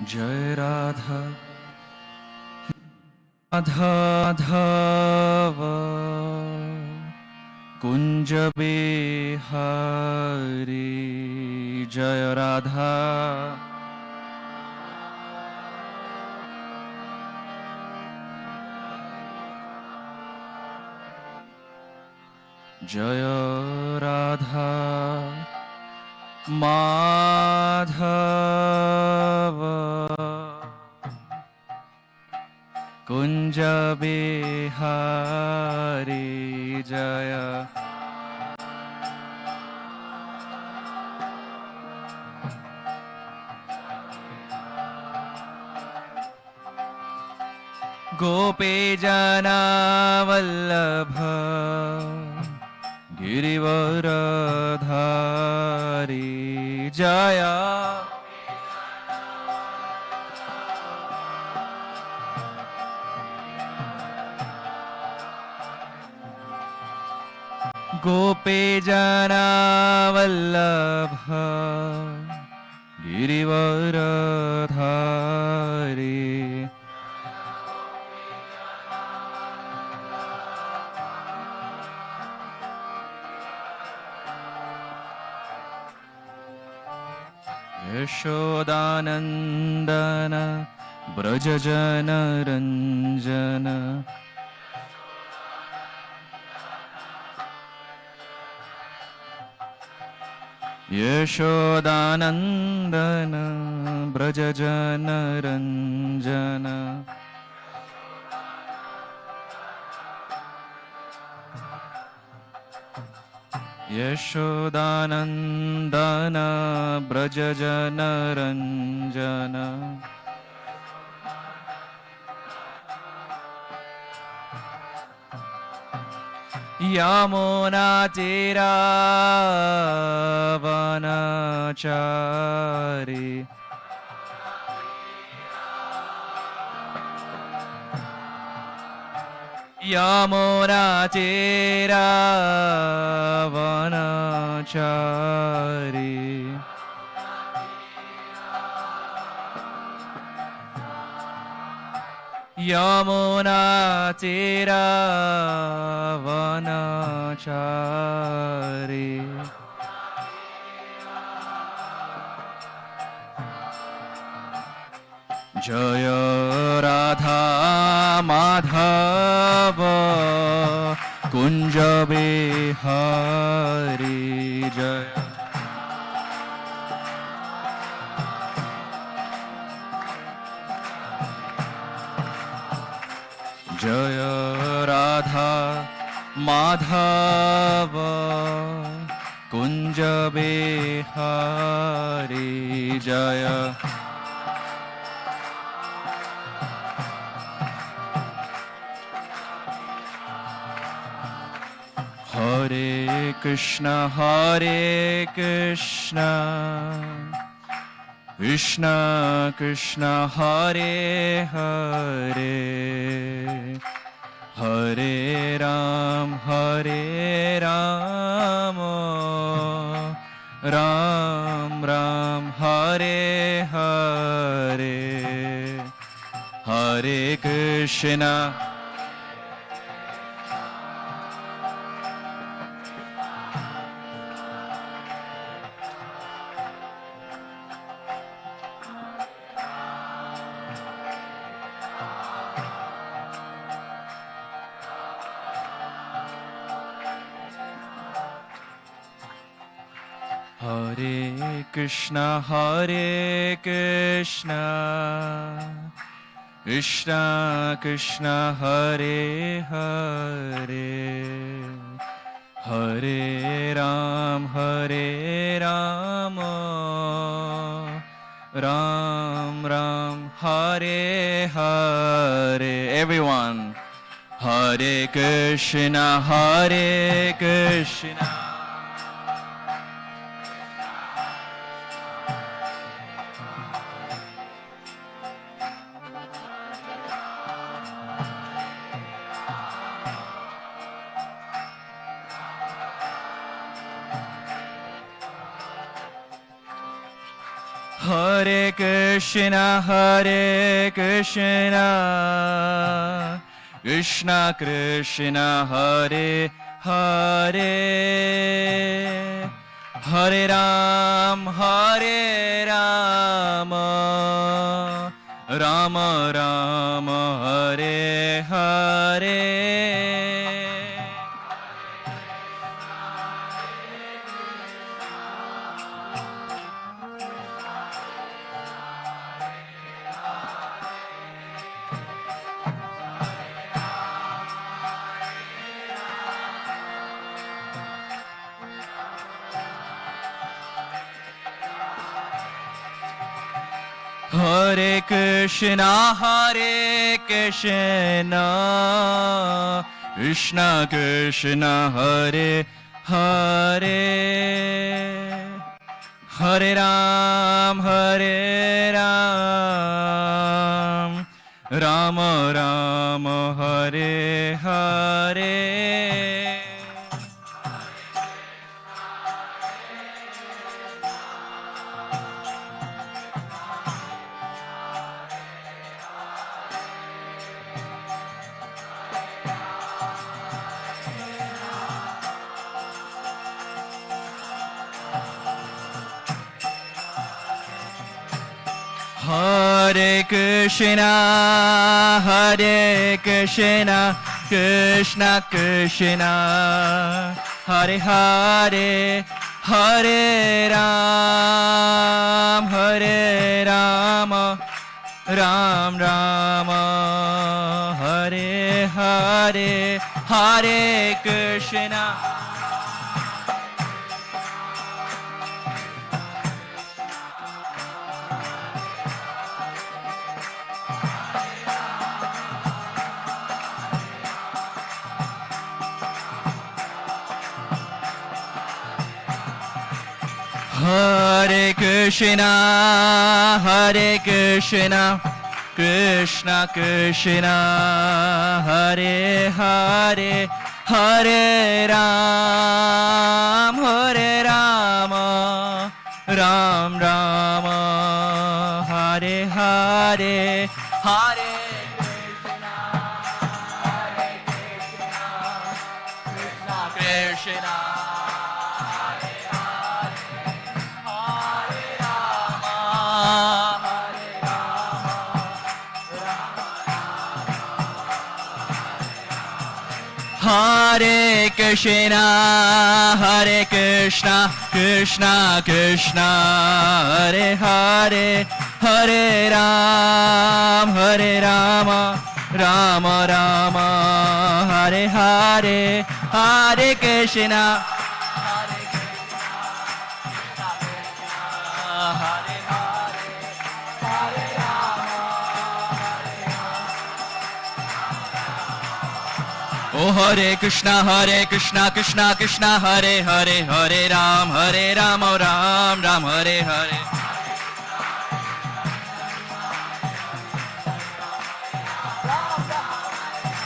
Jai Radha Madhava Kunja Bihari Jai Radha Jaya Radha Madhava Kunja Bihari Jaya Gopi Jana Vallabha Girivaradhari Jaya Gopi Jana Vallabha Girivaradhari Yashodanandana Brajajana Ranjana Yashodanandana Brajajana Ranjana Yashodanandana Brajajana Ranjana Yamuna Tiravanachari Yamuna Tiravanachari Yamuna Tiravanachari Jaya Radha Madhava Kunja Bihari Jaya Jaya Radha Madhava Kunja Bihari Jaya Hare Krishna Krishna Krishna Hare Hare Hare Ram Ram Ram Hare Hare Hare Krishna Hare Krishna Krishna Krishna Hare Hare Hare Ram Ram Ram Hare Hare. Everyone, Hare Krishna Hare Krishna, Krishna Krishna, Hare Hare, Hare Rama, Rama Rama, Hare Hare. Hare Krishna, Krishna Krishna, Hare Hare, Hare Ram, Rama Rama, Hare Hare. Hare Krishna, Krishna Krishna, Hare Hare, Hare Rama, Ram Rama, Hare Hare, Hare Krishna. Hare Krishna, Krishna Krishna, Hare Hare, Hare Rama, Ram Rama, Hare Hare, Hare Krishna, Krishna Hare Krishna, Krishna Krishna, Hare Hare, Hare Rama, Rama Rama, Hare Hare, Hare Krishna, Oh Hare Krishna, Krishna Krishna, Hare Hare, Hare Ram, oh Ram Ram, Hare Hare.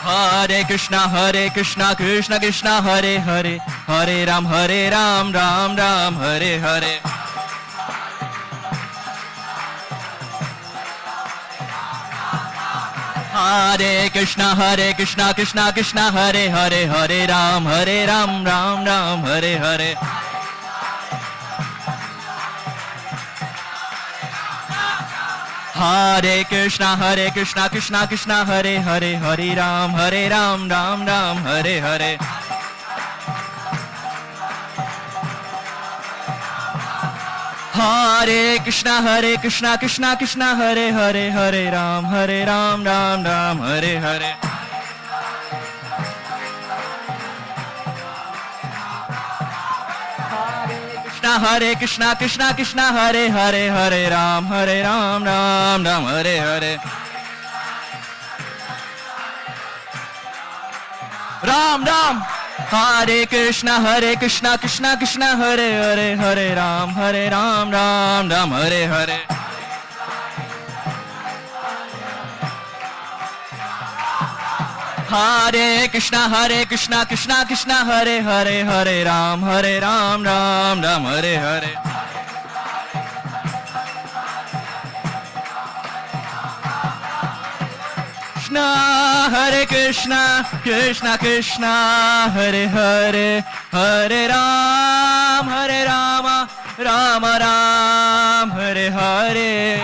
Hare Krishna, Krishna Krishna, Hare Hare, Hare Ram, Ram Ram, Hare Hare. Hare Krishna, Krishna Krishna, Hare Hare, Hare Ram, Ram Ram, Hare Hare. Hare Krishna, Krishna Hare Hare, Hare Ram, Ram Ram, Hare Hare. Hare Krishna, Krishna Hare Hare, Hare Ram, Ram Ram, Hare Hare. Hare Krishna, Krishna Hare Hare, Hare Ram, Ram Ram, Hare Hare. Ram Ram. Hare Krishna, Krishna Hare Hare, Hare Ram, Ram Ram, Hare Hare. Hare Krishna, Krishna Hare Hare, Hare Ram, Ram Ram, Hare Hare. Krishna, Hare Krishna, Krishna Krishna, Hare Hare, Hare Rama, Rama Ram, Hare Hare.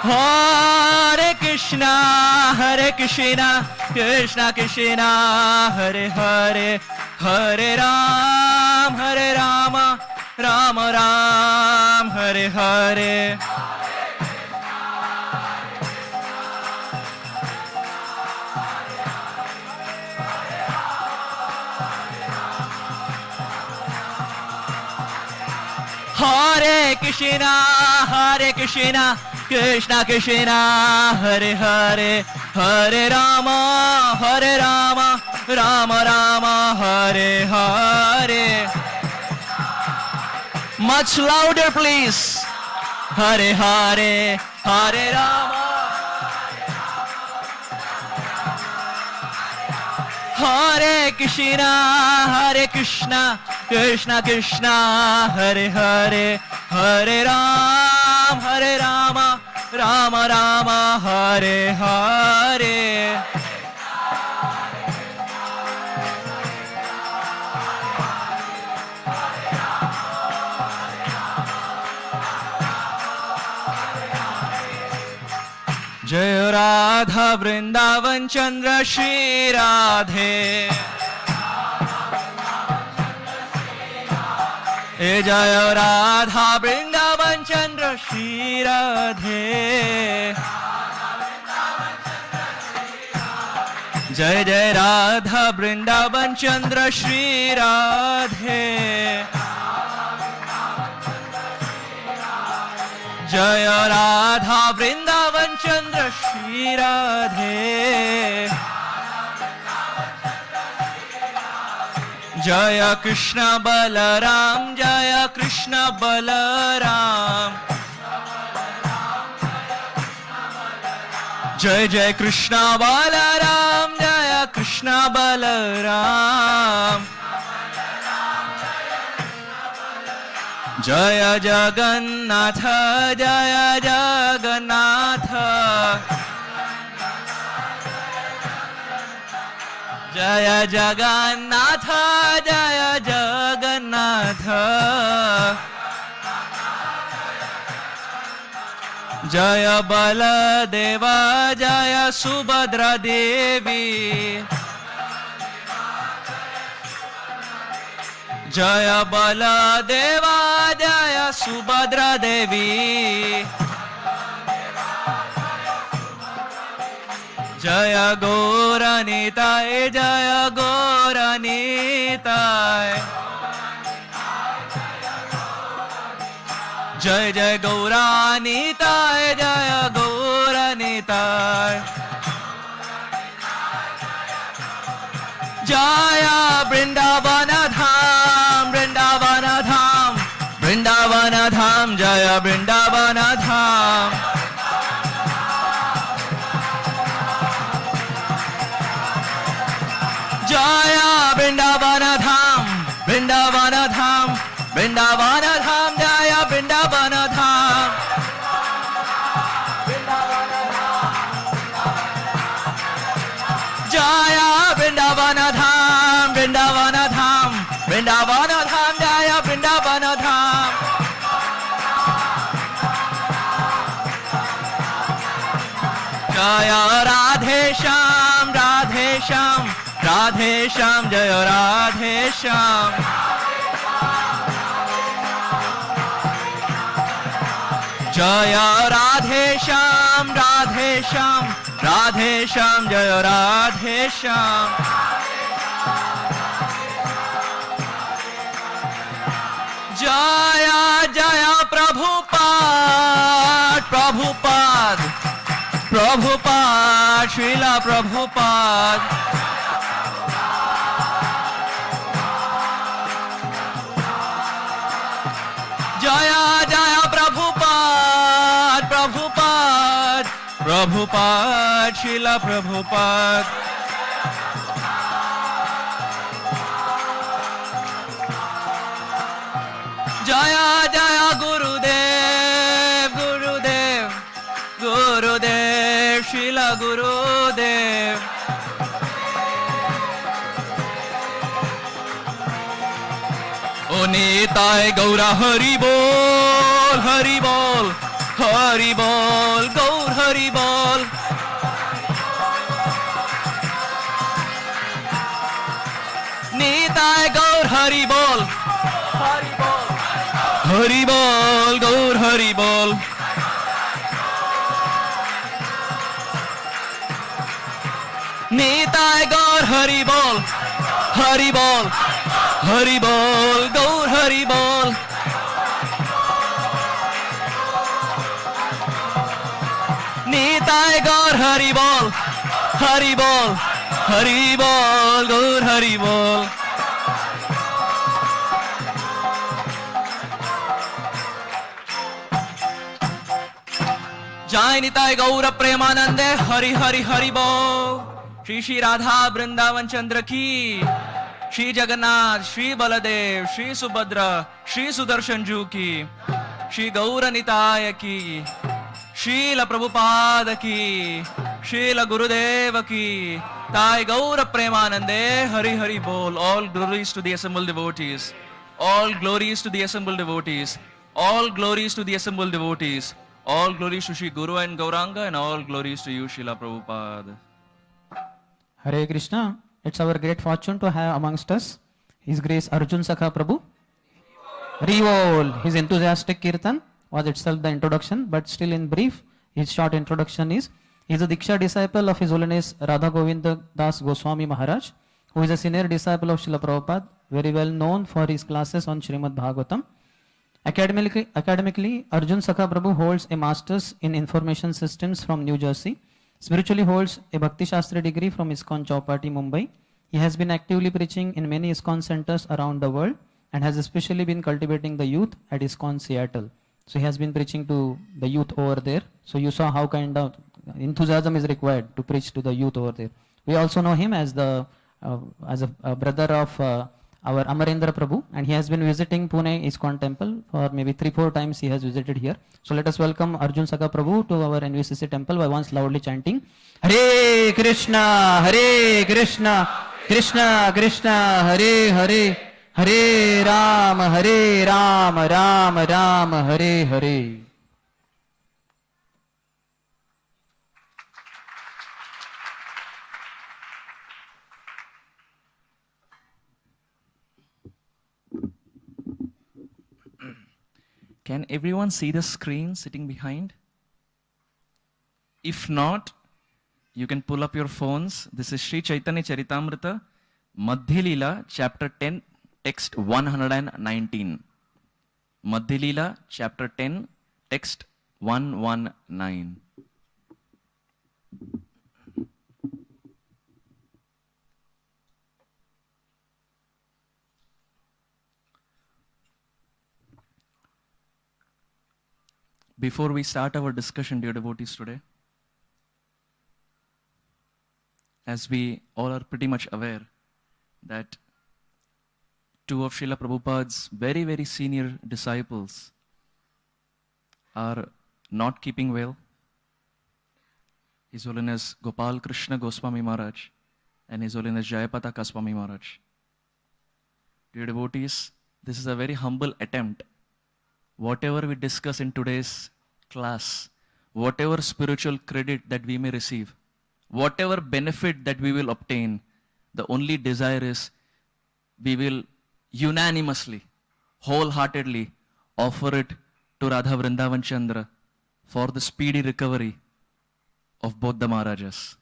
Hare Krishna, Hare Krishna, Krishna Krishna, Hare Hare, Hare Rama, Rama Ram, Hare Hare. Hare Krishna, Hare Krishna, Krishna Krishna, Hare Hare, Hare Rama, Rama Rama, Hare Hare. Much louder please. Hare Hare, Hare Rama, Hare Krishna, Hare Krishna, Krishna Krishna, Hare Hare, Hare Rama, Rama Rama, Hare Hare. Jai Radha Vrindavan Chandra Shri Radhe. Jai Radha Vrindavan Chandra Shri Radhe. Jai Jai Radha Vrindavan Chandra Shri Radhe. Jai Radha Vrindavan Chandra Shri Radhe. Jaya Krishna Balaram, Jaya Krishna Balaram. Jai Jai Krishna Balaram, Jaya Krishna Balaram. Jaya Jagannatha, Jaya Jagannatha. Jaya Jagannatha, Jaya Jagannatha. Jaya Baladeva, Jaya Subhadra Devi. Jaya Baladeva, Jaya Subhadra Devi. Jaya Gauranitai, Jaya Gauranitai. Jai Jai Gauranitai, Jaya Gauranitai. Jaya Vrindavana Dham, Vrindavana Dham, Vrindavana Dham, Jaya Vrindavana Dham. Jaya Vrindavana Dham, Vrindavana Dham, Vrindavana Dham, Jaya Vrindavana Dham. Jaya Vrindavana Dham, Vrindavana Dham, Vrindavana Dham, Jaya Vrindavana Dham. Jaya Radhe Sham, Radhe Sham, Radhe Sham, Jaya Radhe Sham. Jaya Radhe Sham, Radhe Sham, Radhe Sham, Jaya Radhe Sham. Jaya Jaya Prabhupada, Prabhupada, Prabhupada, Srila Prabhupada. Jaya Jaya Prabhupada, Prabhupada, Prabhupada, Srila Prabhupada. Jaya Jaya Gurudev, Gurudev, Gurudev, Srila Gurudev. O Nitai Gaura Hari Bol, Hari Bol, Hari Bol, Gaur Hari Bol. Nitai Gaur Hari Bol, Hari Bol, Hari Bol, Gaur Hari Bol. Nitai Gaur Hari Bol, Hari Bol, Hari Bol, Gaur Hari Bol. Nitai Gaur Hari Bol, Hari Bol, Hari Bol, Gaur Hari Bol. Jai Nitai Gaura Premanande, Hari Hari Hari Bol. Shri Shri Radha Vrindavan Chandra ki, Shri Jagannath, Shri Baladev, Shri Subhadra, Shri Sudarshan Ju ki, Shri Gaura Nitaya ki, Srila Prabhupada ki, Srila Gurudeva ki, Tai Gaura Premanande, Hari Hari Bol. All glories to the assembled devotees. All glories to the assembled devotees. All glories to the assembled devotees. All glories to Shri Guru and Gauranga, and all glories to you, Srila Prabhupada. Hare Krishna, it's our great fortune to have amongst us His Grace Arjun Sakha Prabhu. Revol, his enthusiastic Kirtan was itself the introduction, but still in brief, his short introduction is, he is a Diksha disciple of His Holiness Radha Govinda Das Goswami Maharaj, who is a senior disciple of Srila Prabhupada, very well known for his classes on Srimad Bhagavatam. Academically, Arjun Sakha Prabhu holds a master's in information systems from New Jersey. Spiritually holds a Bhakti Shastri degree from ISKCON Chowpatty, Mumbai. He has been actively preaching in many ISKCON centers around the world and has especially been cultivating the youth at ISKCON Seattle. So he has been preaching to the youth over there. So you saw how kind of enthusiasm is required to preach to the youth over there. We also know him as a brother of our Amarendra Prabhu, and he has been visiting Pune ISKCON temple for maybe 3-4 times he has visited here. So let us welcome Arjun Sakha Prabhu to our NVCC temple by once loudly chanting Hare Krishna, Hare Krishna, Krishna Krishna, Hare Hare, Hare Rama, Rama Rama, Hare Hare. Can everyone see the screen sitting behind? If not, you can pull up your phones. This is Sri Chaitanya Charitamrita, Madhya Leela, chapter 10, text 119. Madhya Leela, chapter 10, text 119. Before we start our discussion, dear devotees, today, as we all are pretty much aware that two of Srila Prabhupada's very, very senior disciples are not keeping well. His Holiness Gopal Krishna Goswami Maharaj and His Holiness Jayapata Goswami Maharaj. Dear devotees, this is a very humble attempt. Whatever we discuss in today's class, whatever spiritual credit that we may receive, whatever benefit that we will obtain, the only desire is we will unanimously, wholeheartedly offer it to Radha Vrindavan Chandra for the speedy recovery of both the Maharajas.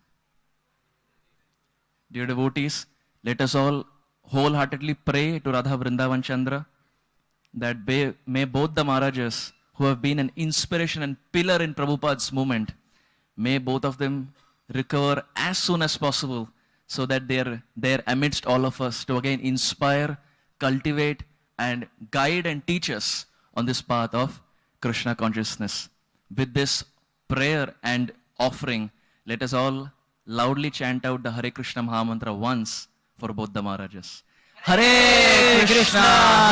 Dear devotees, let us all wholeheartedly pray to Radha Vrindavan Chandra that may both the Maharajas, who have been an inspiration and pillar in Prabhupada's movement, may both of them recover as soon as possible, so that they're there amidst all of us to again inspire, cultivate, and guide and teach us on this path of Krishna consciousness. With this prayer and offering, let us all loudly chant out the Hare Krishna Mahamantra once for both the Maharajas. Hare Krishna,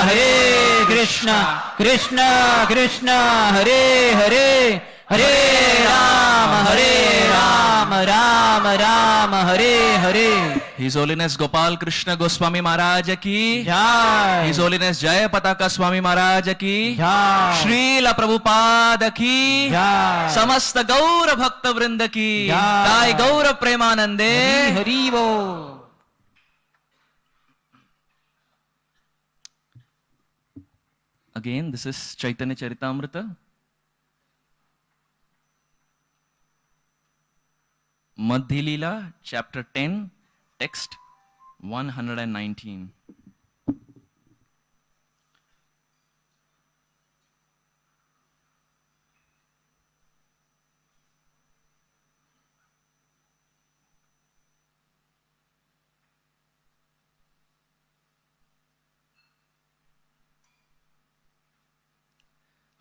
Hare Krishna, Krishna Krishna, Hare Hare, Hare Rama, Rama Rama, Hare Hare. His Holiness Gopal Krishna Goswami Maharaj ki Jai. His Holiness Jaya Pataka Swami Maharaj ki Jai. Srila Prabhupada ki Jai. Samasta Gaura Bhakta Vrinda ki Jai. Jai Gaura Premanande. Hari Bol. Again, this is Chaitanya Charitamrita. Madhya Leela, chapter 10, text 119.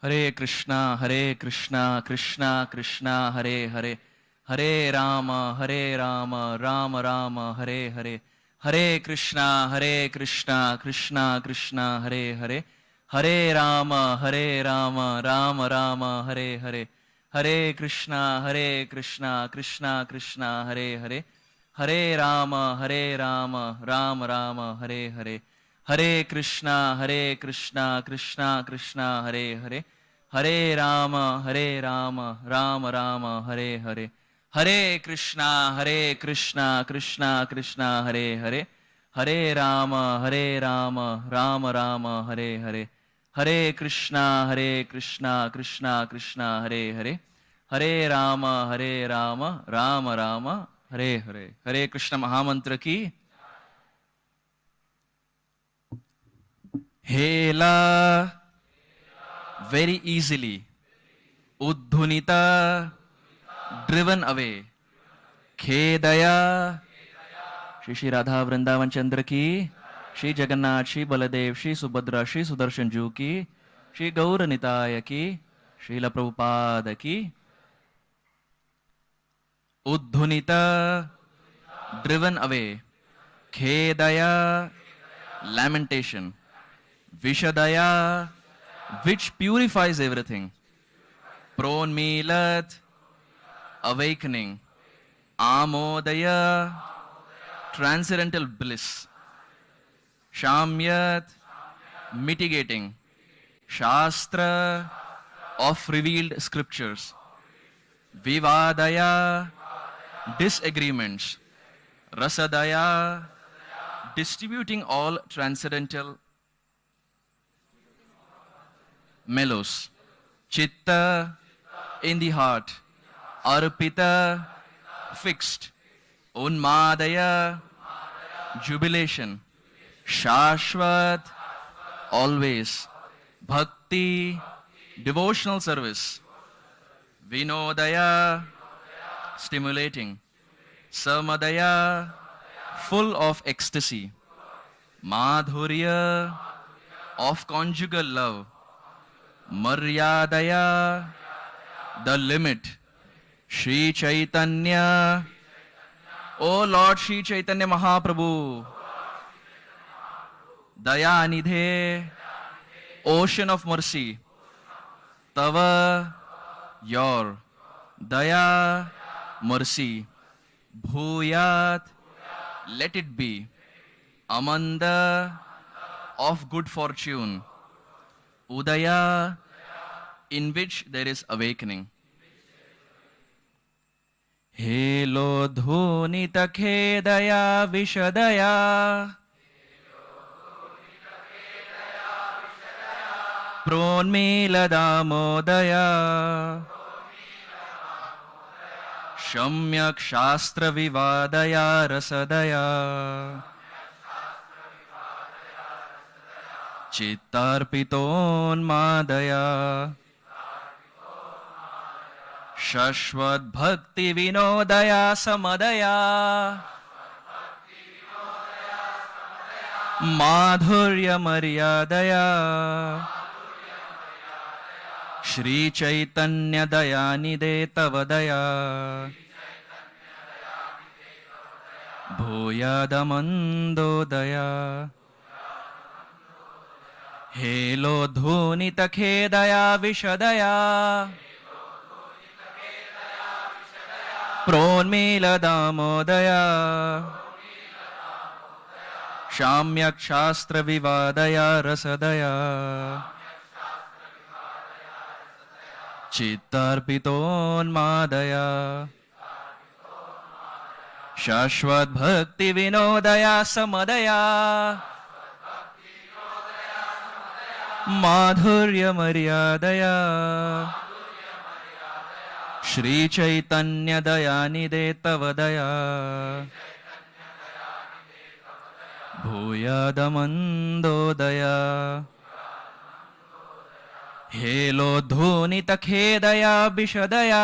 Hare Krishna, Krishna Krishna, Hare Hare, Hare Rama, Rama Rama, Hare Hare, Hare Krishna, Krishna Krishna, Hare Hare, Hare Rama, Rama Rama, Hare Hare, Hare Krishna, Krishna Krishna, Hare Hare, Hare Rama, Rama Rama, Hare Hare, Hare Krishna, Krishna Krishna, Hare Hare, Hare Rama, Rama Rama, Hare Hare, Hare Krishna, Krishna Krishna, Hare Hare, Hare Rama, Rama Rama, Hare Hare, Hare Krishna, Krishna Krishna, Hare Hare, Hare Rama, Rama Rama, Hare Hare. Hare Krishna Mahamantra ki Hela, very easily. Uddhunita, driven away. Khedaya, Shri Radha Vrindavan Chandra ki, Shri Jagannath, Shri Baladev, Shri Subhadra, Shri Sudarshan Ju ki, Shri Gauranitaya ki, Srila Prabhupada ki. Uddhunita, driven away. Khedaya, lamentation. Vishadaya, which purifies everything. Pronmilat, awakening. Amodaya, transcendental bliss. Shamyat, mitigating. Shastra, of revealed scriptures. Vivadaya, disagreements. Rasadaya, distributing all transcendental mellows. Chitta, in the heart. Arpita, fixed. Unmadaya, jubilation. Shashvat, always. Bhakti, devotional service. Vinodaya, stimulating. Samadaya, full of ecstasy. Madhurya, of conjugal love. Maryadaya, the limit. Shri Chaitanya, O Lord Shri Chaitanya Mahaprabhu. Daya Nidhe, ocean of mercy. Tava, your. Daya, mercy. Bhuyat, let it be. Amanda, of good fortune. Udaya, in which there is awakening. Helo dhunita khedaya vishadaya. Pronmiladamodaya. Shamyak shastra vivadaya rasadaya. Chittarpitonmadaya. Shashvat bhakti vinodaya samadaya. Madhurya maryadaya. Shri Chaitanya dayanide tavadaya. Bhuyadamandodaya. हेलोद्धूनितखेदया विशदया प्रोन्मीलदामोदया शाम्यक्शास्त्रविवादया रसदया चित्तार्पितोन्मादया शाश्वतभक्तिविनोदया समदया माधुर्यमर्यादया श्रीचैतन्यदयानिधे तव दया भूयादमन्दोदया हेलोद्धूनितखेदया विशदया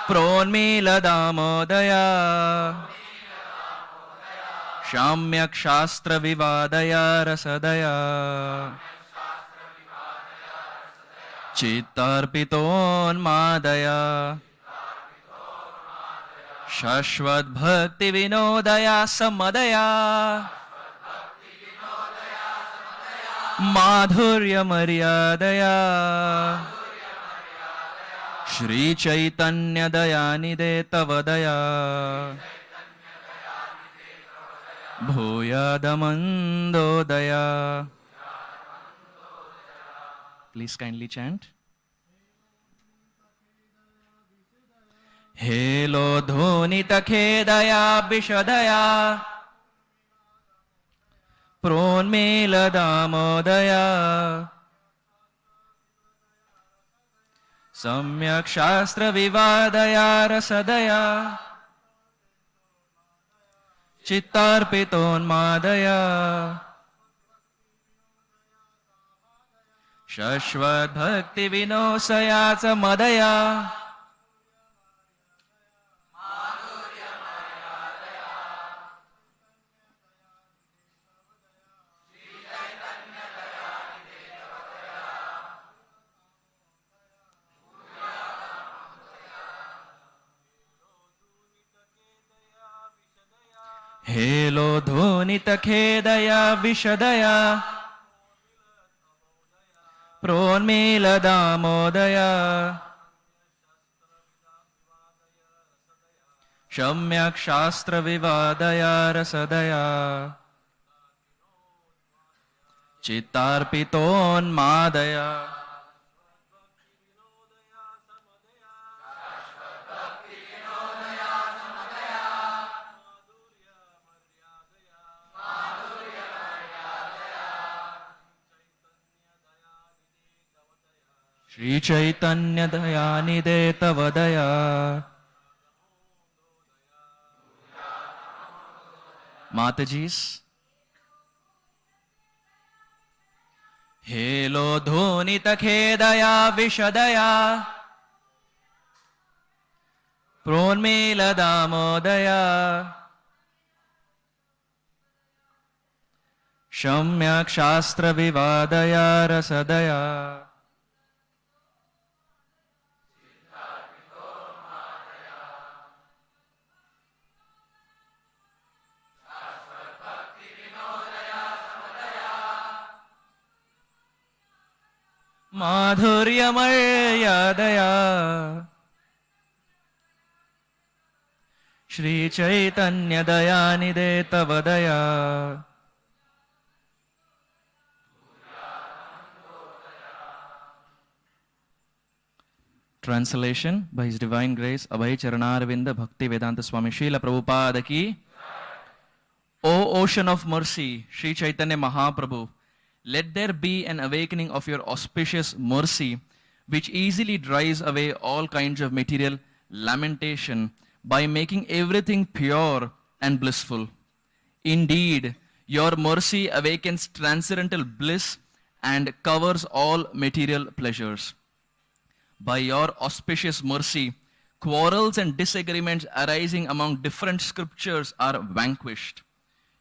प्रोन्मीलदामोदया शाम्यक्शास्त्रविवादया रसदया चित्तार्पितोन्मादया शाश्वतभक्तिविनोदया समदया माधुर्यमर्यादया श्रीचैतन्यदयानिधे तव दया भूयादमन्दोदया. Please kindly chant. हेलोद्धूनितखेदया विशदया प्रोन्मीलदामोदया सम्यक्शास्त्रविवादया रसदया चित्तार्पितोन्मादया शाश्वतभक्तिविनोदया च मदया हेलोद्धूनितखेदया विशदया प्रोन्मीलदामोदया सम्यक्शास्त्रविवादया रसदया चित्तार्पितोन्मादया श्रीचैतन्यदयानिधे तव दया माताजी's. हेलोद्धूनितखेदया विशदया प्रोन्मीलदामोदया सम्यक्शास्त्रविवादया रसदया माधुर्यमर्यादया श्रीचैतन्यदयानिधे तव दया Translation by His Divine Grace Abhay Charanarvinda Bhakti Vedanta Swami Srila Prabhupada ki. O ocean of mercy, Sri Chaitanya Mahaprabhu, let there be an awakening of your auspicious mercy, which easily drives away all kinds of material lamentation by making everything pure and blissful. Indeed, your mercy awakens transcendental bliss and covers all material pleasures. By your auspicious mercy, quarrels and disagreements arising among different scriptures are vanquished.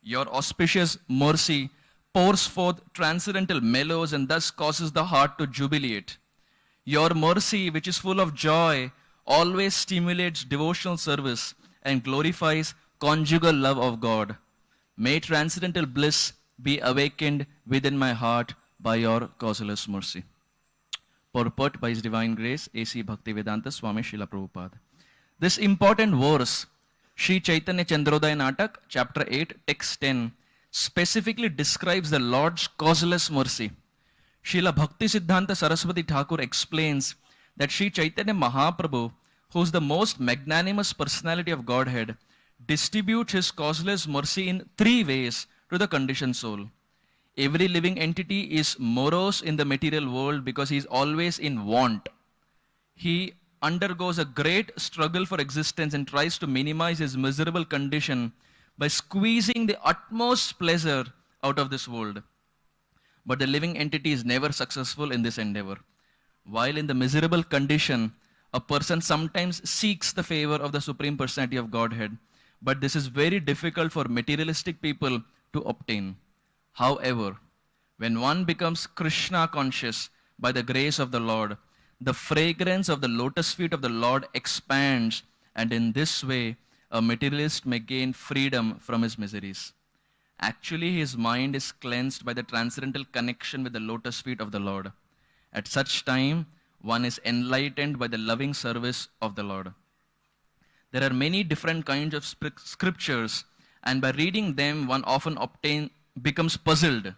Your auspicious mercy pours forth transcendental mellows and thus causes the heart to jubilate. Your mercy, which is full of joy, always stimulates devotional service and glorifies conjugal love of God. May transcendental bliss be awakened within my heart by your causeless mercy. Purport by His Divine Grace, A.C. Bhaktivedanta Swami Srila Prabhupada. This important verse, Sri Chaitanya Chandrodaya Natak, chapter 8, text 10, specifically describes the Lord's causeless mercy. Srila Bhakti Siddhanta Saraswati Thakur explains that Sri Chaitanya Mahaprabhu, who is the most magnanimous personality of Godhead, distributes his causeless mercy in three ways to the conditioned soul. Every living entity is morose in the material world because he is always in want. He undergoes a great struggle for existence and tries to minimize his miserable condition by squeezing the utmost pleasure out of this world. But the living entity is never successful in this endeavor. While in the miserable condition, a person sometimes seeks the favor of the Supreme Personality of Godhead, but this is very difficult for materialistic people to obtain. However, when one becomes Krishna conscious by the grace of the Lord, the fragrance of the lotus feet of the Lord expands, and in this way, a materialist may gain freedom from his miseries. Actually, his mind is cleansed by the transcendental connection with the lotus feet of the Lord. At such time, one is enlightened by the loving service of the Lord. There are many different kinds of scriptures, and by reading them, one often becomes puzzled.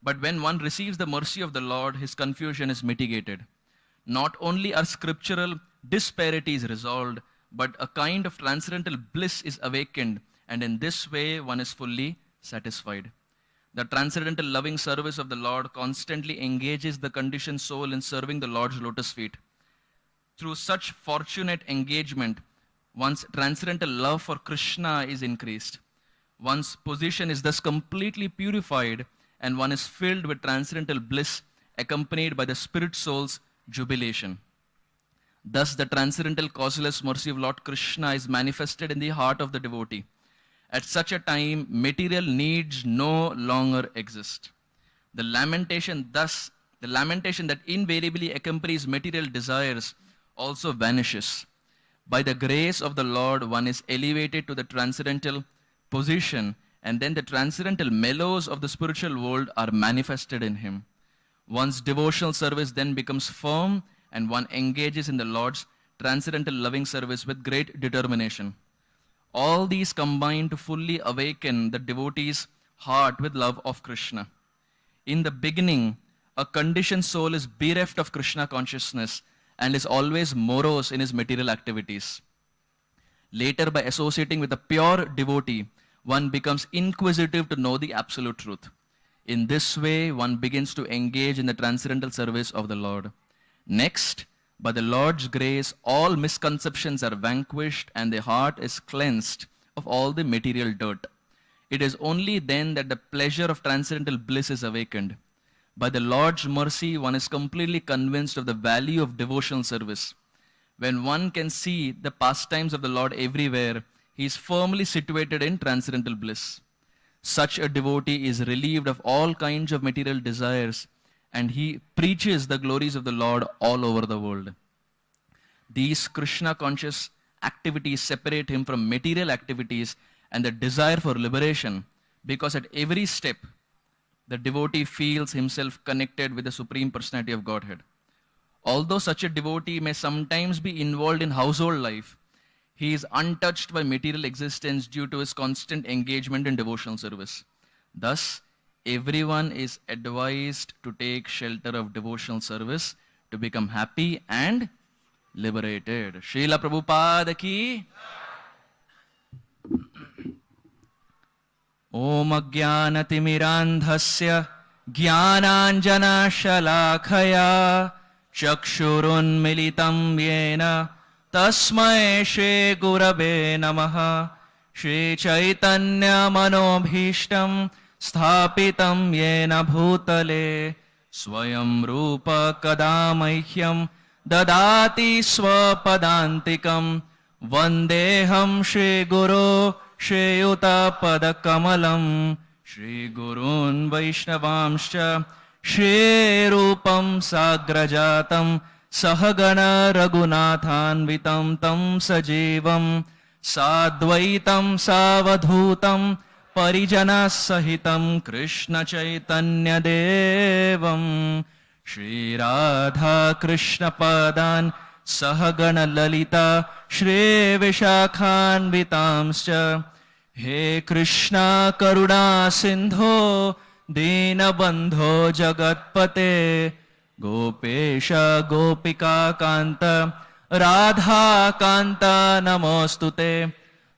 But when one receives the mercy of the Lord, his confusion is mitigated. Not only are scriptural disparities resolved, but a kind of transcendental bliss is awakened, and in this way one is fully satisfied. The transcendental loving service of the Lord constantly engages the conditioned soul in serving the Lord's lotus feet. Through such fortunate engagement, one's transcendental love for Krishna is increased. One's position is thus completely purified, and one is filled with transcendental bliss accompanied by the spirit soul's jubilation. Thus, the transcendental causeless mercy of Lord Krishna is manifested in the heart of the devotee. At such a time, material needs no longer exist. The lamentation that invariably accompanies material desires also vanishes. By the grace of the Lord, one is elevated to the transcendental position, and then the transcendental mellows of the spiritual world are manifested in him. One's devotional service then becomes firm, and one engages in the Lord's transcendental loving service with great determination. All these combine to fully awaken the devotee's heart with love of Krishna. In the beginning, a conditioned soul is bereft of Krishna consciousness and is always morose in his material activities. Later, by associating with a pure devotee, one becomes inquisitive to know the absolute truth. In this way, one begins to engage in the transcendental service of the Lord. Next, by the Lord's grace, all misconceptions are vanquished and the heart is cleansed of all the material dirt. It is only then that the pleasure of transcendental bliss is awakened. By the Lord's mercy, one is completely convinced of the value of devotional service. When one can see the pastimes of the Lord everywhere, he is firmly situated in transcendental bliss. Such a devotee is relieved of all kinds of material desires, and he preaches the glories of the Lord all over the world. These Krishna conscious activities separate him from material activities and the desire for liberation, because at every step, the devotee feels himself connected with the Supreme Personality of Godhead. Although such a devotee may sometimes be involved in household life, he is untouched by material existence due to his constant engagement in devotional service. Thus, everyone is advised to take shelter of devotional service to become happy and liberated. Srila Prabhupada ki Om Ajnanatimirandhasya Jnananjana Shalakaya Chakshurunmilitam Yena Tasmai Shri Gurave Namaha Shri Chaitanya Manobhishtam Sthapitam Yena Bhutale Swayam Rupa Kadamahyam Dadati Swapadantikam Vandeham Shri Guru Shri Yuta Padakamalam Shri Gurun Vaishnavamscha Shri Rupam Sagrajatam Sahagana Raghunathanvitam Tam Sajivam Sadvaitam Savadhutam Parijana Sahitam Krishna Chaitanya Devam Shri Radha Krishna Padan Sahagana Lalita Shri Vishakhanvitamscha He Krishna Karuna Sindho Dinabandho Jagatpate Gopesha Gopika Kanta Radha Kanta Namostute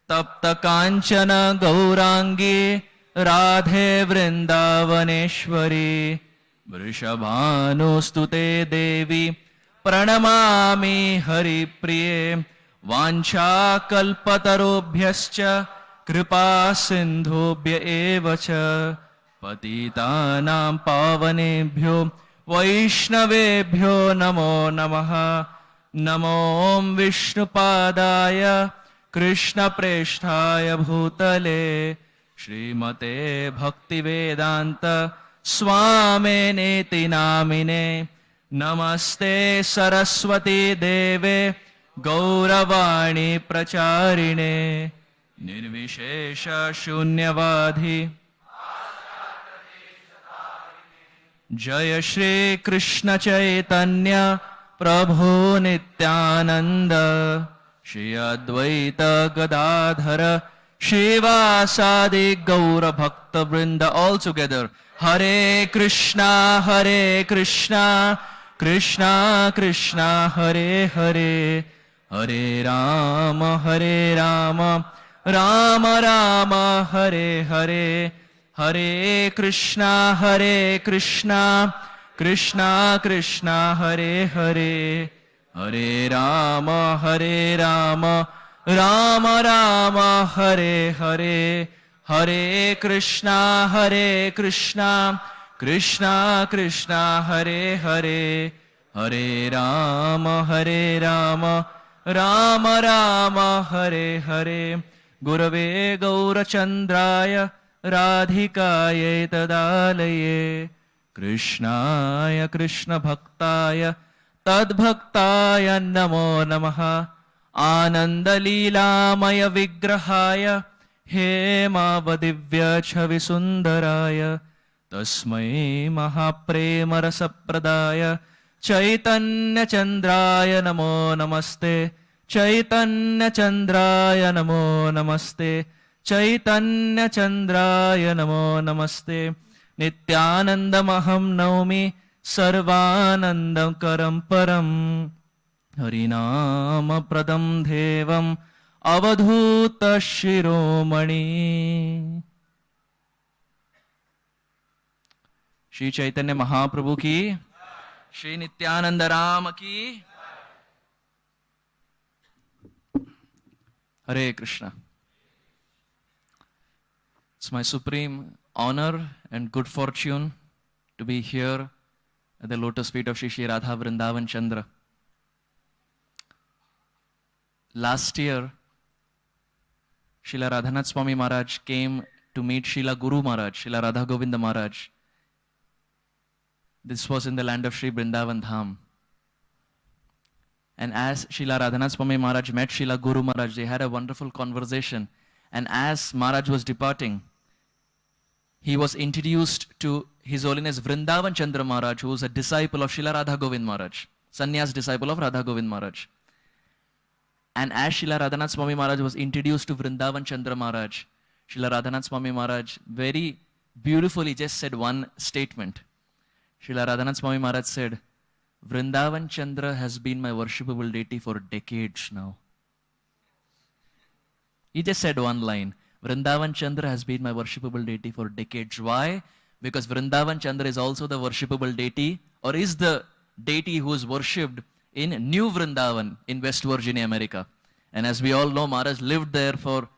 Tapta Kanchana Gaurangi Radhe Vrindavaneshwari Vrishabhanostute Devi Pranamami Hari Priye Vancha Kalpatarobhyascha Kripa Sindhobhya Evacha Patitanam Pavanebhyo Vaishnavebhyo Namo Namaha Namo Om Vishnupadaya Krishna Presthaya Bhutale Srimate Bhaktivedanta Swame Neti Namine Namaste Saraswati Deve Gauravani Pracharine Nirvishesha Shunyavadhi Jaya Shri Krishna Chaitanya Prabhu Nityananda Shri Advaita Gadadhara Shivasadi Gaura Bhakta Vrinda. All together. Hare Krishna, Krishna Krishna, Hare Hare, Hare Rama, Rama Rama, Hare Hare, Hare Krishna, Krishna Krishna, Hare Hare, Hare Rama, Rama Rama, Hare Hare, Hare Krishna, Krishna Krishna, Hare Hare, Hare Rama, Rama Rama, Hare Hare, Gurave Gaurachandraya Radhikaye Tadalaye Krishnaya Krishna Bhaktaya Tadbhaktaya Namo Namaha Ananda Leelamaya Vigrahaya Hemavadivya Chavisundaraya Tasmai Mahaprema Rasapradaya Chaitanya Chandraya Namo Namaste Chaitanya Chandraya Namo Namaste Chaitanya Chandraya Namo Namaste Nityanandamaham Naumi Sarvanandam Karam Param Harinama Pradam Devam Avadhuta Shiromani. Shri Chaitanya Mahaprabhu ki, Shri Nityananda Rama ki. Hare Krishna. It's my supreme honor and good fortune to be here at the lotus feet of Shri Shri Radha Vrindavan Chandra. Last year, Srila Radhanath Swami Maharaj came to meet Srila Guru Maharaj, Srila Radha Govinda Maharaj. This was in the land of Sri Vrindavan Dham. And as Srila Radhanath Swami Maharaj met Srila Guru Maharaj, they had a wonderful conversation. And as Maharaj was departing, he was introduced to His Holiness Vrindavan Chandra Maharaj, who was a disciple of Srila Radha Govind Maharaj, sannyas disciple of Radha Govind Maharaj. And as Srila Radhanath Swami Maharaj was introduced to Vrindavan Chandra Maharaj, Srila Radhanath Swami Maharaj very beautifully just said one statement. Srila Radhanath Swami Maharaj said, Vrindavan Chandra has been my worshipable deity for decades now. He just said one line. Vrindavan Chandra has been my worshipable deity for decades. Why? Because Vrindavan Chandra is also the worshipable deity, or is the deity who is worshipped in New Vrindavan in West Virginia, America. And as we all know, Maharaj lived there for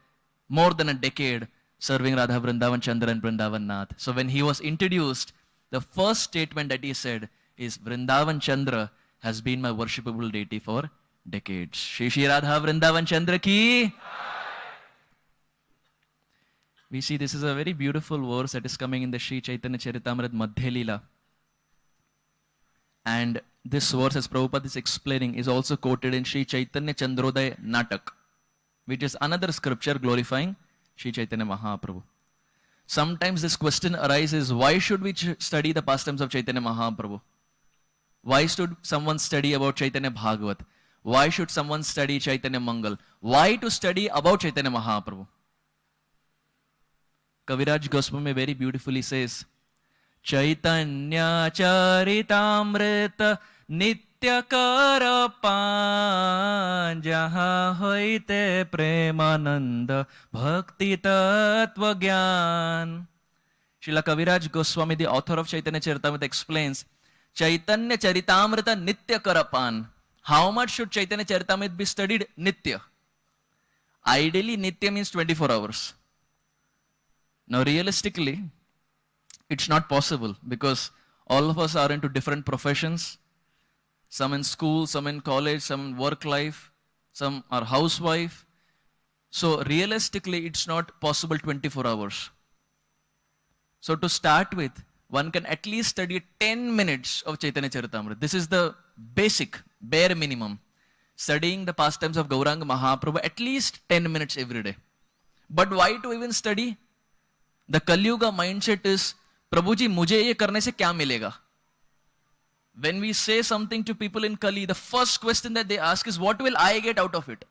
more than a decade serving Radha Vrindavan Chandra and Vrindavan Nath. So when he was introduced, the first statement that he said is, Vrindavan Chandra has been my worshipable deity for decades. Shri Shri Radha Vrindavan Chandra ki. We see this is a very beautiful verse that is coming in the Shri Chaitanya Charitamrita Madhya Leela. And this verse, as Prabhupada is explaining, is also quoted in Shri Chaitanya Chandrodaya Natak, which is another scripture glorifying Shri Chaitanya Mahaprabhu. Sometimes this question arises, why should we study the pastimes of Chaitanya Mahaprabhu? Why should someone study about Chaitanya Bhagavat? Why should someone study Chaitanya Mangal? Why to study about Chaitanya Mahaprabhu? Kaviraj Goswami very beautifully says, Chaitanya Charitamrita Nitya Karapan Jaha Hoite Premananda Bhakti Tattva Gyan. Srila Kaviraj Goswami, the author of Chaitanya Charitamrita, explains, Chaitanya Charitamrita Nitya Karapan. How much should Chaitanya Charitamrita be studied? Nitya. Ideally, Nitya means 24 hours. Now, realistically, it's not possible because all of us are into different professions. Some in school, some in college, some in work life, some are housewife. So, realistically, it's not possible 24 hours. So, to start with, one can at least study 10 minutes of Chaitanya Charitamrita. This is the basic, bare minimum. Studying the pastimes of Gauranga Mahaprabhu at least 10 minutes every day. But why to even study? The Kali Yuga mindset is, Prabhuji, mujhe ye karne se kya milega? When we say something to people in Kali, the first question that they ask is, what will I get out of it?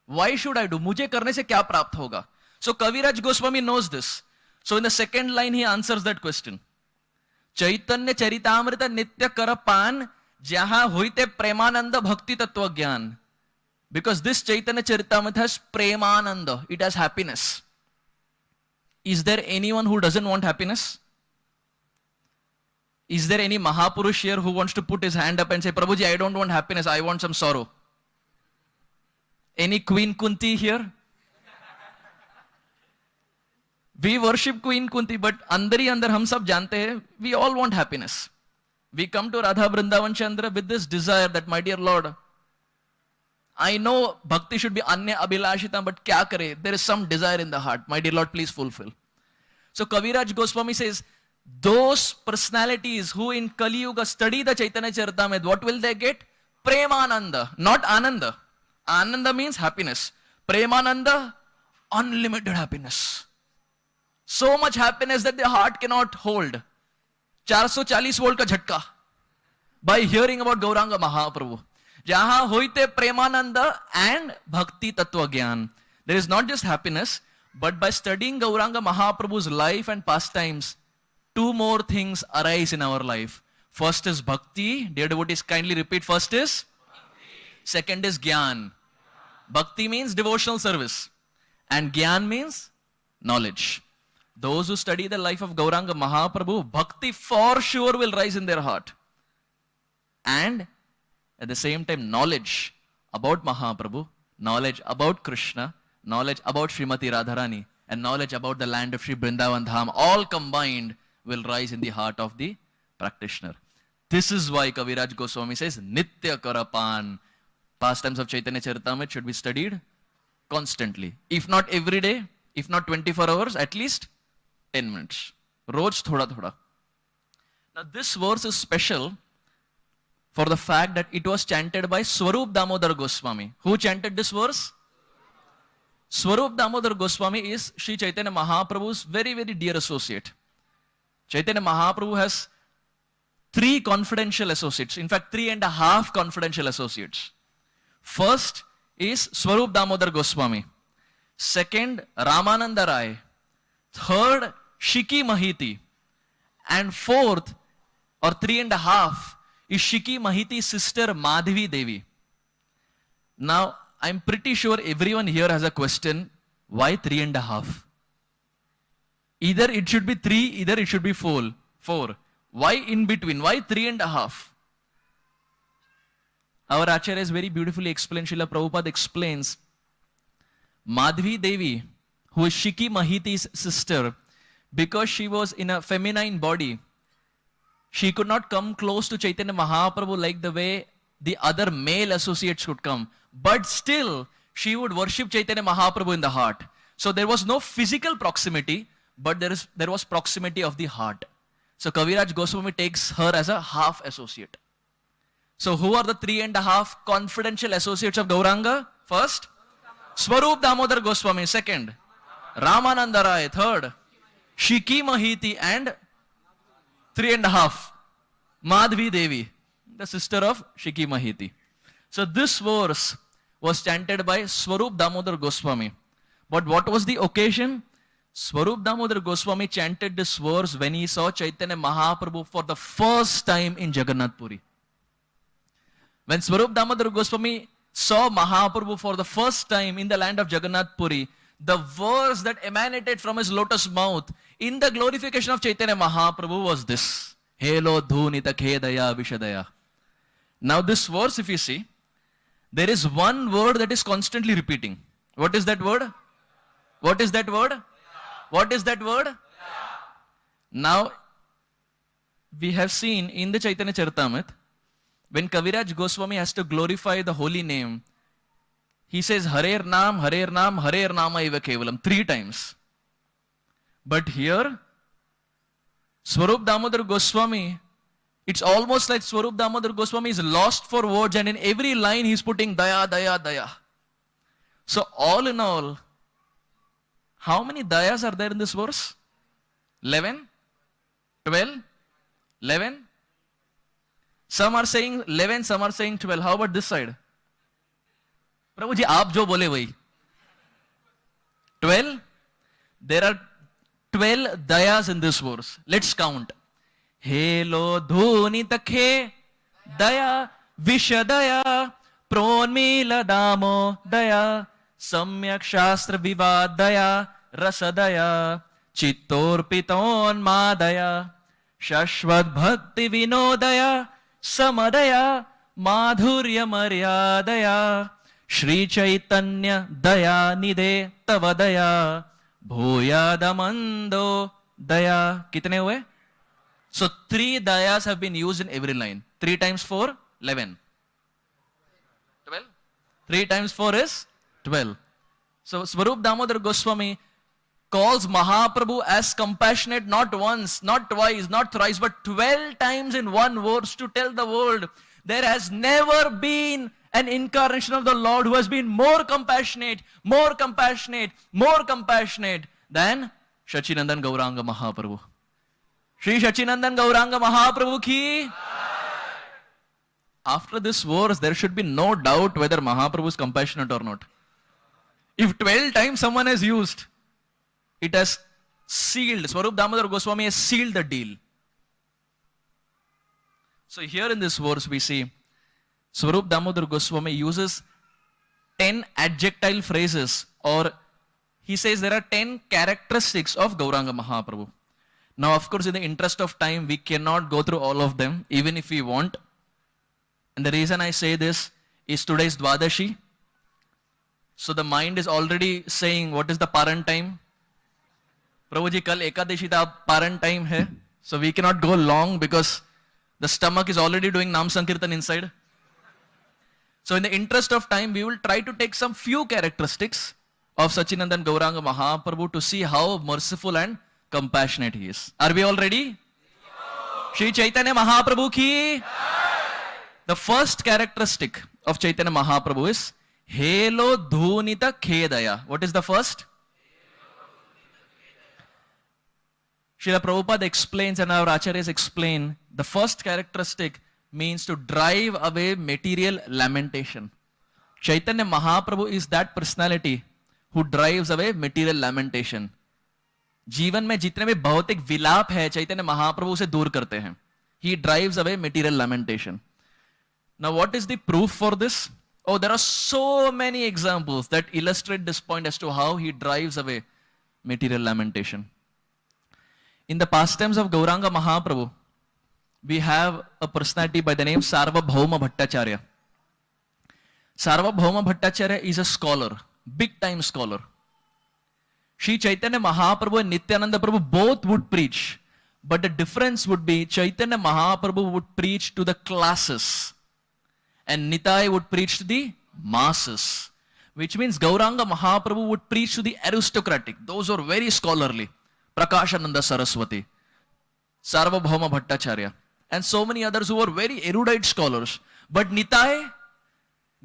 Why should I do? Mujhe karne se kya prapt hoga? So Kaviraj Goswami knows this. So in the second line, he answers that question. Chaitanya Charitamrita Nitya Karapan Jaha Hoite Premananda Bhakti Tattva Gyan. Because this Chaitanya Charitamrita has Premananda. It has happiness. Is there anyone who doesn't want happiness? Is there any Mahapurush here who wants to put his hand up and say, Prabhuji, I don't want happiness, I want some sorrow? Any Queen Kunti here? We worship Queen Kunti, but andar hi andar hum sab jante hain, we all want happiness. We come to Radha Vrindavan Chandra with this desire that, my dear Lord, I know bhakti should be anya abhilashita, but kya kare? There is some desire in the heart. My dear Lord, please fulfill. So Kaviraj Goswami says, those personalities who in Kali Yuga study the Chaitanya Charitamrita, what will they get? Premananda, not Ananda. Ananda means happiness. Premananda, unlimited happiness. So much happiness that the heart cannot hold. 440 volt ka jhatka by hearing about Gauranga Mahaprabhu. Jaha hoite premananda and bhakti tattva gyan. There is not just happiness, but by studying Gauranga Mahaprabhu's life and pastimes, two more things arise in our life. First is bhakti. Dear devotees, kindly repeat. First is bhakti. Second is gyan. Bhakti means devotional service. And gyan means knowledge. Those who study the life of Gauranga Mahaprabhu, bhakti for sure will rise in their heart. And at the same time, knowledge about Mahaprabhu, knowledge about Krishna, knowledge about Srimati Radharani, and knowledge about the land of Sri Vrindavan Dham, all combined will rise in the heart of the practitioner. This is why Kaviraj Goswami says, Nitya Karapan. Pastimes of Chaitanya Charitamrita should be studied constantly. If not every day, if not 24 hours, at least 10 minutes. Roj thoda thoda. Now this verse is special for the fact that it was chanted by Swarup Damodar Goswami. Who chanted this verse? Swarup Damodar Goswami is Sri Chaitanya Mahaprabhu's very, very dear associate. Chaitanya Mahaprabhu has 3 confidential associates. In fact, 3.5 confidential associates. First is Swarup Damodar Goswami. Second, Ramananda Rai. Third, Shiki Mahiti. And fourth, or 3.5, is Shiki Mahiti's sister Madhavi Devi. Now, I'm pretty sure everyone here has a question. Why 3.5? Either it should be 3, either it should be 4. Why in between? Why 3.5? Our Acharya is very beautifully explained. Srila Prabhupada explains, Madhavi Devi, who is Shiki Mahiti's sister, because she was in a feminine body, she could not come close to Chaitanya Mahaprabhu like the way the other male associates could come. But still, she would worship Chaitanya Mahaprabhu in the heart. So there was no physical proximity, but there was proximity of the heart. So Kaviraj Goswami takes her as a half associate. So who are the 3.5 confidential associates of Gauranga? First, Swarup Damodar Goswami. Second, Ramananda Rai. Third, Shiki Mahiti, and 3.5, Madhvi Devi, the sister of Shiki Mahiti. So this verse was chanted by Swarup Damodar Goswami. But what was the occasion? Swarup Damodar Goswami chanted this verse when he saw Chaitanya Mahaprabhu for the first time in Jagannath Puri. When Swarup Damodar Goswami saw Mahaprabhu for the first time in the land of Jagannath Puri, the verse that emanated from his lotus mouth in the glorification of Chaitanya Mahaprabhu was this: Helo dhunita khedaya vishadaya. Now this verse, if you see, there is one word that is constantly repeating. What is that word? What is that word? What is that word? Now, we have seen in the Chaitanya Charitamrita, when Kaviraj Goswami has to glorify the holy name, he says Hare Nam, Hare Nam, Hare Nama Eva Kevalam 3 times. But here, Swarup Damodar Goswami, it's almost like Swarup Damodar Goswami is lost for words, and in every line he's putting Daya, Daya, Daya. So all in all, how many dayas are there in this verse? 11? 12? 11? Some are saying 11, some are saying 12. How about this side? Prabhu ji, aap jo bole wahi. 12? There are 12 dayas in this verse. Let's count. Helo dhunita khe daya vishadaya pronmila damo daya samyak shastra vivadaya rasadaya chittorpiton madaya shashvat bhakti vinodaya samadaya madhurya maryadaya Shri Chaitanya daya nide tavadaya bhoyadamando daya. Kitne hue? So 3 dayas have been used in every line. 3 times 4, 11. 12? 3 times 4 is 12. So Swarup Damodar Goswami calls Mahaprabhu as compassionate not once, not twice, not thrice, but 12 times in one verse to tell the world there has never been an incarnation of the Lord who has been more compassionate, more compassionate, more compassionate than Shachinandan Gauranga Mahaprabhu. Shri Shachinandan Gauranga Mahaprabhu ki. After this verse, there should be no doubt whether Mahaprabhu is compassionate or not. If 12 times someone has used, it has sealed. Swarup Damodar Goswami has sealed the deal. So here in this verse we see Swarup Damodar Goswami uses 10 adjectile phrases, or he says there are 10 characteristics of Gauranga Mahaprabhu. Now of course in the interest of time we cannot go through all of them even if we want. And the reason I say this is today is Dwadashi. So the mind is already saying what is the Paran time? Prabhu ji, kal Ekadashi tha Paran time hai. So we cannot go long because the stomach is already doing Nam Sankirtan inside. So in the interest of time, we will try to take some few characteristics of Sachinandan Gauranga Mahaprabhu to see how merciful and compassionate he is. Are we all ready? Shri Chaitanya Mahaprabhu ki. The first characteristic of Chaitanya Mahaprabhu is Helo dhunita khedaya. What is the first? Srila Prabhupada explains and our acharyas explain the first characteristic means to drive away material lamentation. Chaitanya Mahaprabhu is that personality who drives away material lamentation. जीवन में जितने भी भौतिक विलाप है चैतन्य महाप्रभु उसे दूर करते हैं. He drives away material lamentation. Now what is the proof for this? Oh, there are so many examples that illustrate this point as to how he drives away material lamentation. In the pastimes of Gauranga Mahaprabhu, we have a personality by the name Sarvabhauma Bhattacharya. Sarvabhauma Bhattacharya is a scholar, big time scholar. Shri Chaitanya Mahaprabhu and Nityananda Prabhu both would preach, but the difference would be Chaitanya Mahaprabhu would preach to the classes and Nitai would preach to the masses, which means Gauranga Mahaprabhu would preach to the aristocratic, those who are very scholarly, Prakashananda Saraswati, Sarvabhauma Bhattacharya, and so many others who were very erudite scholars. But Nitai,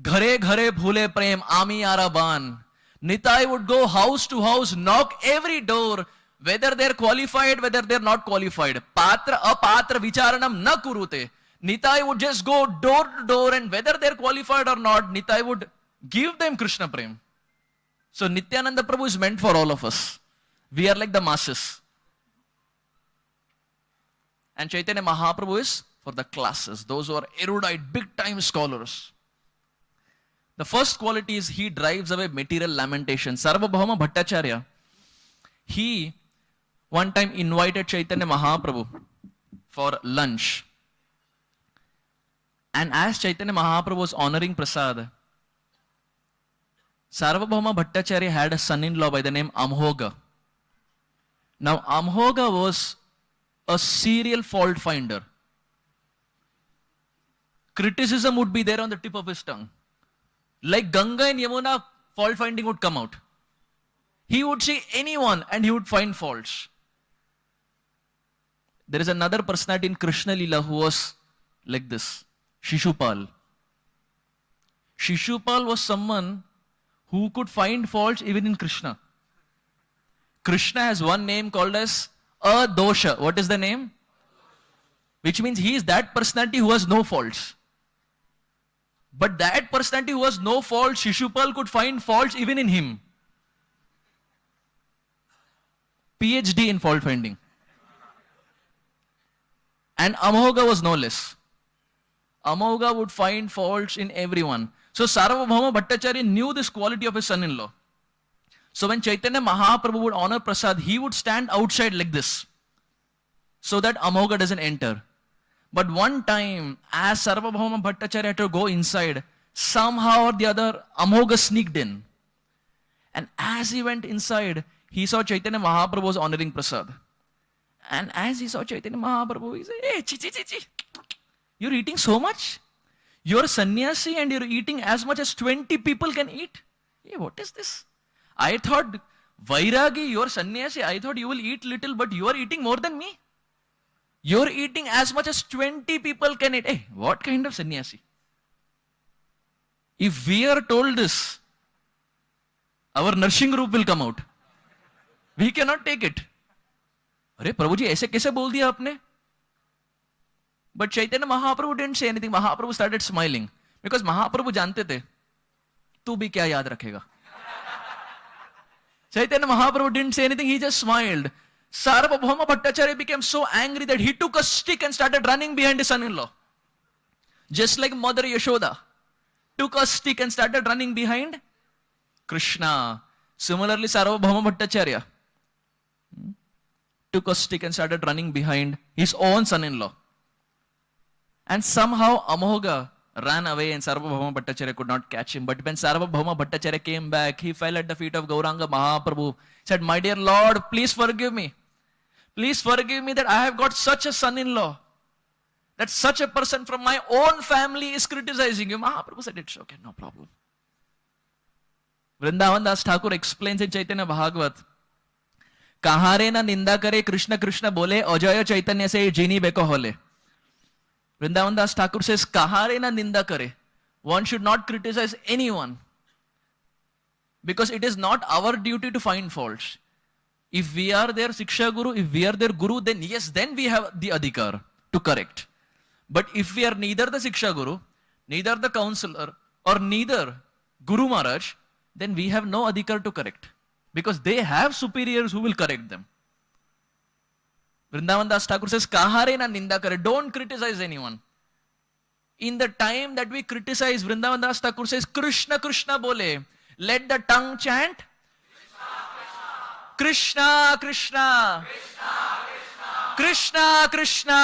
Ghare Ghare Bhule Prem Ami Araban, Nitai would go house to house, knock every door, whether they're qualified, whether they're not qualified. Patra, apatra, vicharanam na kurute. Nitai would just go door to door, and whether they're qualified or not, Nitai would give them Krishna Prem. So Nityananda Prabhu is meant for all of us. We are like the masses. And Chaitanya Mahaprabhu is for the classes, those who are erudite, big time scholars. The first quality is he drives away material lamentation. Sarvabhauma Bhattacharya, he one time invited Chaitanya Mahaprabhu for lunch. And as Chaitanya Mahaprabhu was honoring Prasad, Sarvabhauma Bhattacharya had a son-in-law by the name Amhoga. Now Amhoga was a serial fault finder. Criticism would be there on the tip of his tongue. Like Ganga and Yamuna, fault finding would come out. He would see anyone and he would find faults. There is another personality in Krishna Leela who was like this, Shishupal. Shishupal was someone who could find faults even in Krishna. Krishna has one name called as Adosha. What is the name? Which means he is that personality who has no faults. But that personality who has no faults, Shishupal could find faults even in him. PhD in fault finding. And Amhoga was no less. Amhoga would find faults in everyone. So Sarvabhauma Bhattacharya knew this quality of his son-in-law. So when Chaitanya Mahaprabhu would honor Prasad, he would stand outside like this, so that Amhoga doesn't enter. But one time, as Sarvabhauma Bhattacharya had to go inside, somehow or the other, Amhoga sneaked in. And as he went inside, he saw Chaitanya Mahaprabhu was honoring Prasad. And as he saw Chaitanya Mahaprabhu, he said, "Hey, chi, you're eating so much? You're a sannyasi and you're eating as much as 20 people can eat? Hey, what is this? I thought, Vairagi, you're sannyasi, I thought you will eat little, but you are eating more than me. You're eating as much as 20 people can eat. Hey, what kind of sannyasi? If we are told this, our nursing group will come out. We cannot take it. अरे प्रभु जी ऐसे कैसे बोल दिया आपने? But Chaitanya Mahaprabhu didn't say anything. Mahaprabhu started smiling. Because Mahaprabhu जानते थे, तू भी क्या याद रखेगा? Chaitanya Mahaprabhu didn't say anything. He just smiled. Sarvabhauma Bhattacharya became so angry that he took a stick and started running behind his son-in-law. Just like Mother Yashoda took a stick and started running behind Krishna. Similarly, Sarvabhauma Bhattacharya took a stick and started running behind his own son-in-law. And somehow Amhoga ran away and Sarvabhauma Bhattacharya could not catch him. But when Sarvabhauma Bhattacharya came back, he fell at the feet of Gauranga Mahaprabhu. Said, "My dear Lord, please forgive me. Please forgive me that I have got such a son-in-law. That such a person from my own family is criticizing you." Mahaprabhu said, "It's okay, no problem." Vrindavan Das Thakur explains in Chaitanya Bhagavat, "Kahare na ninda kare Krishna Krishna bole, Ajaya Chaitanya se jini beko hole." Vrindavan Das Thakur says, "Kahare na ninda kare." One should not criticize anyone. Because it is not our duty to find faults. If we are their Siksha Guru, if we are their Guru, then yes, then we have the adhikar to correct. But if we are neither the Siksha Guru, neither the counselor, or neither Guru Maharaj, then we have no adhikar to correct. Because they have superiors who will correct them. Vrindavan Das Thakur says, "Kahare na ninda kare." Don't criticize anyone. In the time that we criticize, Vrindavan Das Thakur says, "Krishna Krishna bole." Let the tongue chant Krishna Krishna Krishna Krishna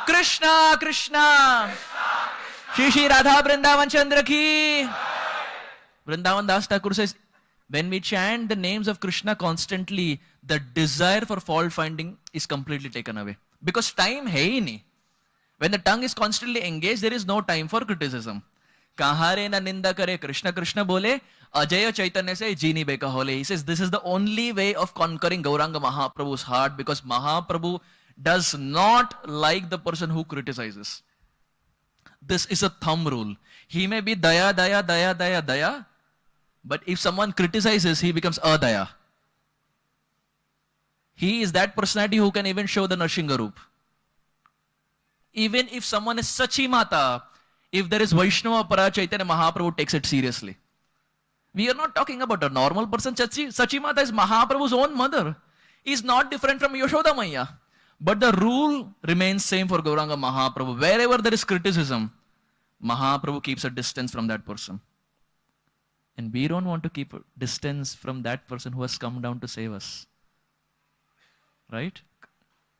Krishna Krishna. Shri Shri Radha Vrindavan Chandra ki. Vrindavan Das Thakur says, when we chant the names of Krishna constantly, the desire for fault finding is completely taken away. Because time hai hi nahi. When the tongue is constantly engaged, there is no time for criticism. Kahare na ninda kare Krishna Krishna bole, Ajaya Chaitanya se jini beka hole. He says this is the only way of conquering Gauranga Mahaprabhu's heart, because Mahaprabhu does not like the person who criticizes. This is a thumb rule. He may be daya, daya, daya, daya, daya, but if someone criticizes, he becomes adaya. He is that personality who can even show the Narsingha Even if someone is Sachi Mata, if there is Vaishnava Para, Chaitanya Mahaprabhu takes it seriously. We are not talking about a normal person. Sachi Mata is Mahaprabhu's own mother. He is not different from Yashoda Maya. But the rule remains same for Gauranga Mahaprabhu. Wherever there is criticism, Mahaprabhu keeps a distance from that person. And we don't want to keep a distance from that person who has come down to save us. Right?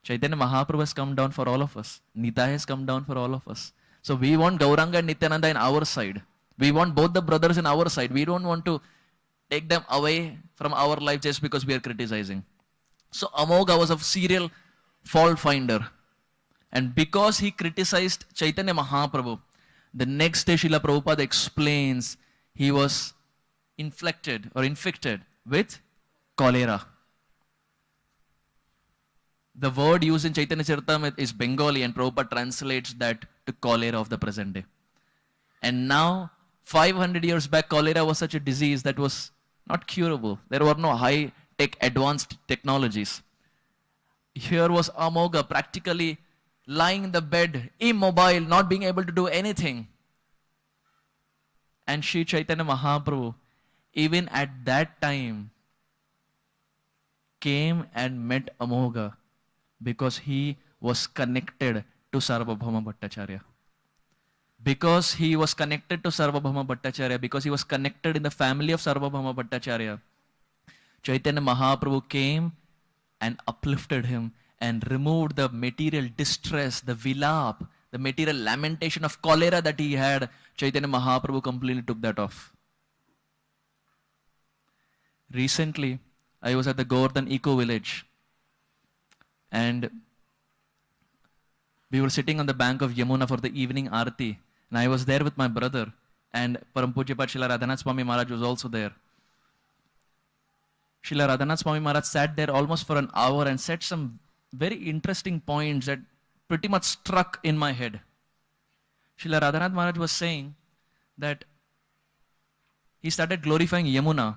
Chaitanya Mahaprabhu has come down for all of us. Nitai has come down for all of us. So we want Gauranga and Nityananda in our side. We want both the brothers in our side. We don't want to take them away from our life just because we are criticizing. So Amogha was a serial fault finder. And because he criticized Chaitanya Mahaprabhu, the next day Srila Prabhupada explains he was infected with cholera. The word used in Chaitanya Charitamrita is Bengali, and Prabhupada translates that to cholera of the present day. And now, 500 years back, cholera was such a disease that was not curable. There were no high-tech advanced technologies. Here was Amogha practically lying in the bed, immobile, not being able to do anything. And Sri Chaitanya Mahaprabhu, even at that time, came and met Amogha because he was connected to Sarvabhauma Bhattacharya. Because he was connected to Sarvabhauma Bhattacharya, because he was connected in the family of Sarvabhauma Bhattacharya, Chaitanya Mahaprabhu came and uplifted him and removed the material distress, the vilap, the material lamentation of cholera that he had. Chaitanya Mahaprabhu completely took that off. Recently, I was at the Govardhan Eco Village, and we were sitting on the bank of Yamuna for the evening Aarti, and I was there with my brother, and Param Pujyapat Srila Radhanath Swami Maharaj was also there. Srila Radhanath Swami Maharaj sat there almost for an hour and said some very interesting points that pretty much struck in my head. Srila Radhanath Maharaj was saying that he started glorifying Yamuna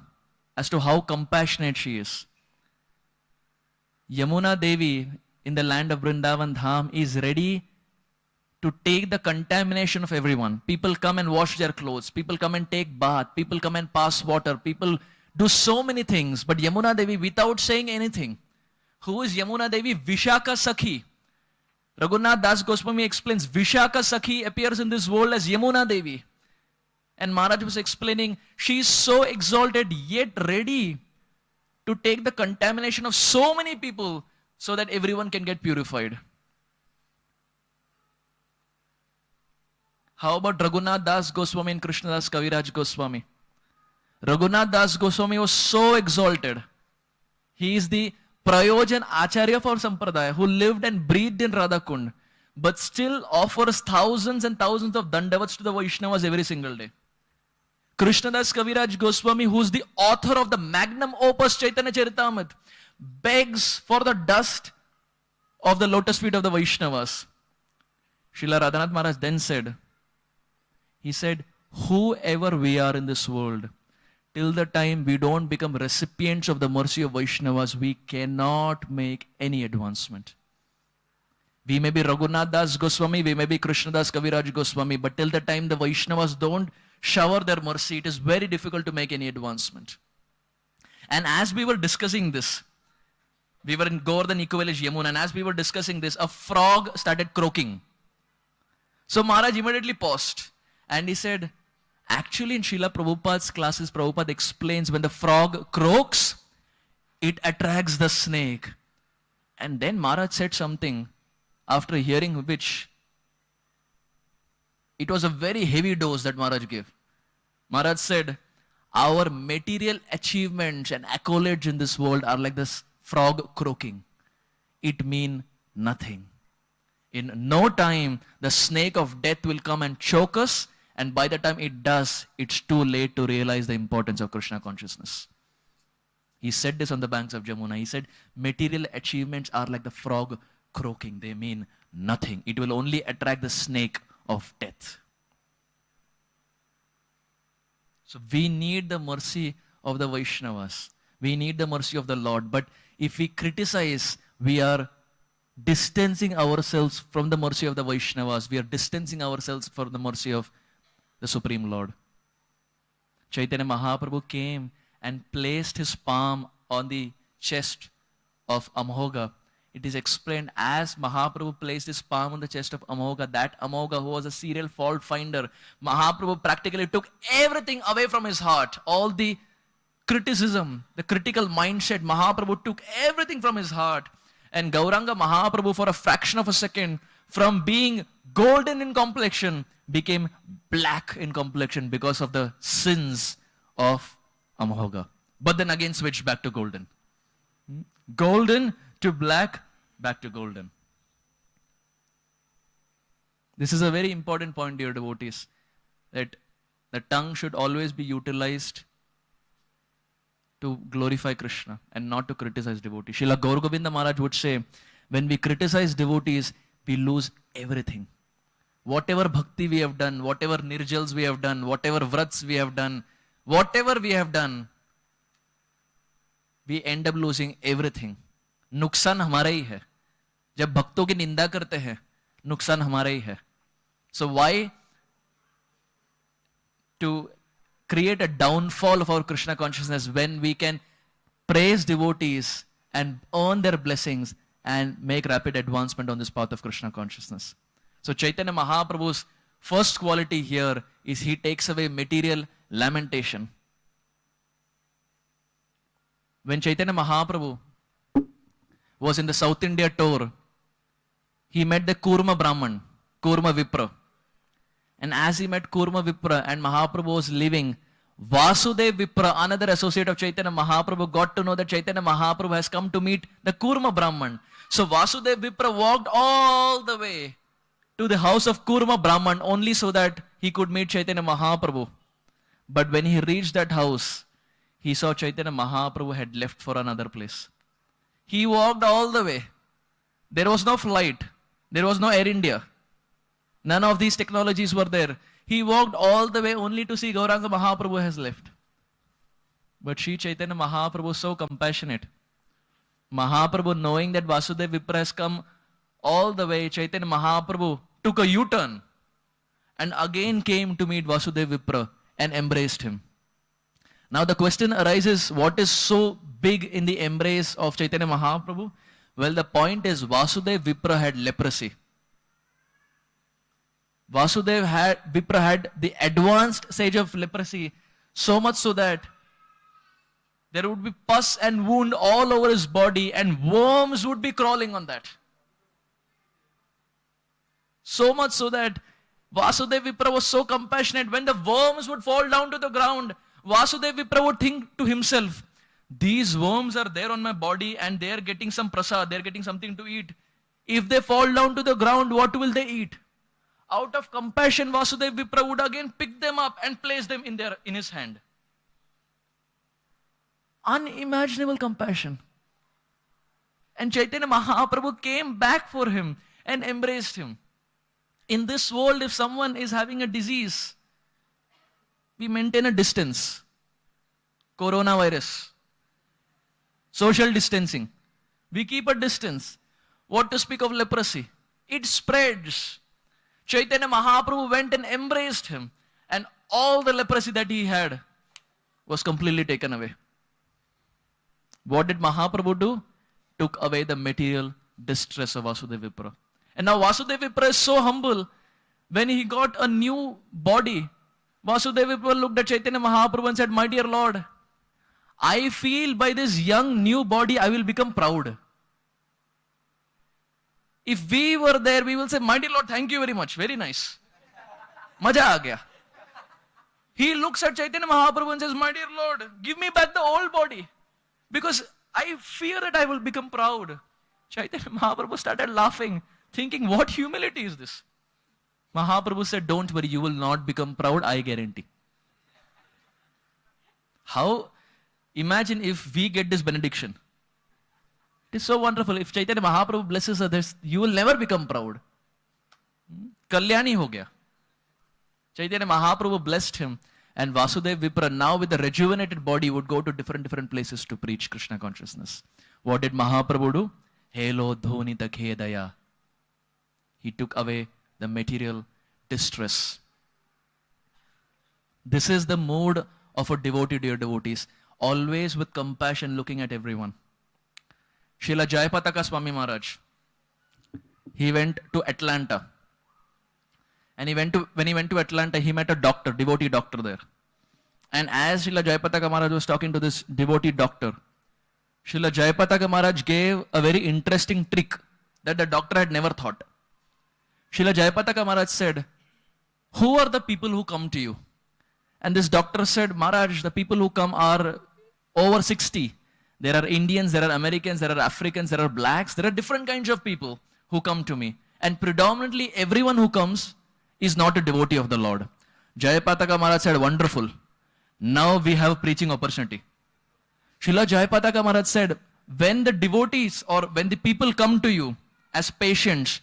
as to how compassionate she is. Yamuna Devi in the land of Vrindavan Dham is ready to take the contamination of everyone. People come and wash their clothes. People come and take bath. People come and pass water. People do so many things. But Yamuna Devi, without saying anything. Who is Yamuna Devi? Vishaka Sakhi. Raghunath Das Goswami explains, Vishaka Sakhi appears in this world as Yamuna Devi. And Maharaj was explaining, she is so exalted yet ready to take the contamination of so many people so that everyone can get purified. How about Raghunath Das Goswami and Krishna Das Kaviraj Goswami? Raghunath Das Goswami was so exalted. He is the Prayojan Acharya for Sampradaya who lived and breathed in Radhakund, but still offers thousands and thousands of dandavats to the Vaishnavas every single day. Krishna Das Kaviraj Goswami, who is the author of the magnum opus Chaitanya Charitamrita, begs for the dust of the lotus feet of the Vaishnavas. Srila Radhanath Maharaj then said, he said, whoever we are in this world, till the time we don't become recipients of the mercy of Vaishnavas, we cannot make any advancement. We may be Raghunath Das Goswami, we may be Krishna Das Kaviraj Goswami, but till the time the Vaishnavas don't shower their mercy, it is very difficult to make any advancement. And as we were discussing this, we were in Govardhan Eco Village Yamuna, and as we were discussing this, a frog started croaking. So Maharaj immediately paused and he said, actually in Srila Prabhupada's classes, Prabhupada explains when the frog croaks, it attracts the snake. And then Maharaj said something, after hearing which, it was a very heavy dose that Maharaj gave. Maharaj said, our material achievements and accolades in this world are like this frog croaking. It means nothing. In no time, the snake of death will come and choke us, and by the time it does, it's too late to realize the importance of Krishna consciousness. He said this on the banks of Jamuna. He said, material achievements are like the frog croaking. They mean nothing. It will only attract the snake of death. So we need the mercy of the Vaishnavas. We need the mercy of the Lord. But if we criticize, we are distancing ourselves from the mercy of the Vaishnavas. We are distancing ourselves from the mercy of the Supreme Lord. Chaitanya Mahaprabhu came and placed his palm on the chest of Amhoga. It is explained as Mahaprabhu placed his palm on the chest of Amhoga, that Amhoga, who was a serial fault finder, Mahaprabhu practically took everything away from his heart. All the criticism, the critical mindset, Mahaprabhu took everything from his heart. And Gauranga Mahaprabhu, for a fraction of a second, from being golden in complexion, became black in complexion because of the sins of Amhoga. But then again switched back to golden. Golden to black, back to golden. This is a very important point, dear devotees, that the tongue should always be utilized to glorify Krishna and not to criticize devotees. Srila Gaur Govinda Maharaj would say, when we criticize devotees, we lose everything. Whatever bhakti we have done, whatever nirjals we have done, whatever vrats we have done, whatever we have done, we end up losing everything. नुकसान हमारा ही है. जब भक्तों की निंदा करते हैं, नुकसान हमारा ही है. So why to create a downfall of our Krishna consciousness when we can praise devotees and earn their blessings and make rapid advancement on this path of Krishna consciousness? So Chaitanya Mahaprabhu's first quality here is he takes away material lamentation. When Chaitanya Mahaprabhu was in the South India tour, he met the Kurma Brahman, Kurma Vipra. And as he met Kurma Vipra and Mahaprabhu was leaving, Vasudev Vipra, another associate of Chaitanya Mahaprabhu, got to know that Chaitanya Mahaprabhu has come to meet the Kurma Brahman. So Vasudev Vipra walked all the way to the house of Kurma Brahman only so that he could meet Chaitanya Mahaprabhu. But when he reached that house, he saw Chaitanya Mahaprabhu had left for another place. He walked all the way. There was no flight. There was no Air India. None of these technologies were there. He walked all the way only to see Gauranga Mahaprabhu has left. But Sri Chaitanya Mahaprabhu is so compassionate. Mahaprabhu, knowing that Vasudev Vipra has come all the way, Chaitanya Mahaprabhu took a U-turn and again came to meet Vasudev Vipra and embraced him. Now the question arises, what is so big in the embrace of Chaitanya Mahaprabhu? Well, the point is Vasudev Vipra had leprosy. Vipra had the advanced stage of leprosy, so much so that there would be pus and wound all over his body and worms would be crawling on that. So much so that Vasudev Vipra was so compassionate, when the worms would fall down to the ground, Vasudev Vipra would think to himself, these worms are there on my body and they are getting some prasad, they are getting something to eat. If they fall down to the ground, what will they eat? Out of compassion, Vasudev Vipra would again pick them up and place them in his hand. Unimaginable compassion. And Chaitanya Mahaprabhu came back for him and embraced him. In this world, if someone is having a disease, we maintain a distance. Coronavirus. Social distancing. We keep a distance. What to speak of leprosy? It spreads. Chaitanya Mahaprabhu went and embraced him, and all the leprosy that he had was completely taken away. What did Mahaprabhu do? Took away the material distress of Vasudev Vipra. And now Vasudev Vipra is so humble. When he got a new body, Vasudev Vipra looked at Chaitanya Mahaprabhu and said, my dear Lord, I feel by this young new body I will become proud. If we were there, we will say, my dear Lord, thank you very much. Very nice. Maja aa gaya. He looks at Chaitanya Mahaprabhu and says, my dear Lord, give me back the old body. Because I fear that I will become proud. Chaitanya Mahaprabhu started laughing, thinking, what humility is this? Mahaprabhu said, don't worry, you will not become proud, I guarantee. How? Imagine if we get this benediction. It is so wonderful. If Chaitanya Mahaprabhu blesses others, you will never become proud. Kalyani ho gaya. Chaitanya Mahaprabhu blessed him. And Vasudev Vipra, now with the rejuvenated body, would go to different places to preach Krishna consciousness. What did Mahaprabhu do? Helo dhoni takhedaya. He took away the material distress. This is the mood of a devotee, dear devotees. Always with compassion, looking at everyone. Srila Jayapataka Swami Maharaj, he went to Atlanta. And when he went to Atlanta, he met a doctor, devotee doctor there. And as Srila Jayapataka Maharaj was talking to this devotee doctor, Srila Jayapataka Maharaj gave a very interesting trick that the doctor had never thought. Srila Jayapataka Maharaj said, "Who are the people who come to you?" And this doctor said, "Maharaj, the people who come are over 60. There are Indians, there are Americans, there are Africans, there are blacks, there are different kinds of people who come to me. And predominantly everyone who comes is not a devotee of the Lord." Jayapataka Maharaj said, "Wonderful. Now we have preaching opportunity." Srila Jayapataka Maharaj said, when the devotees or when the people come to you as patients,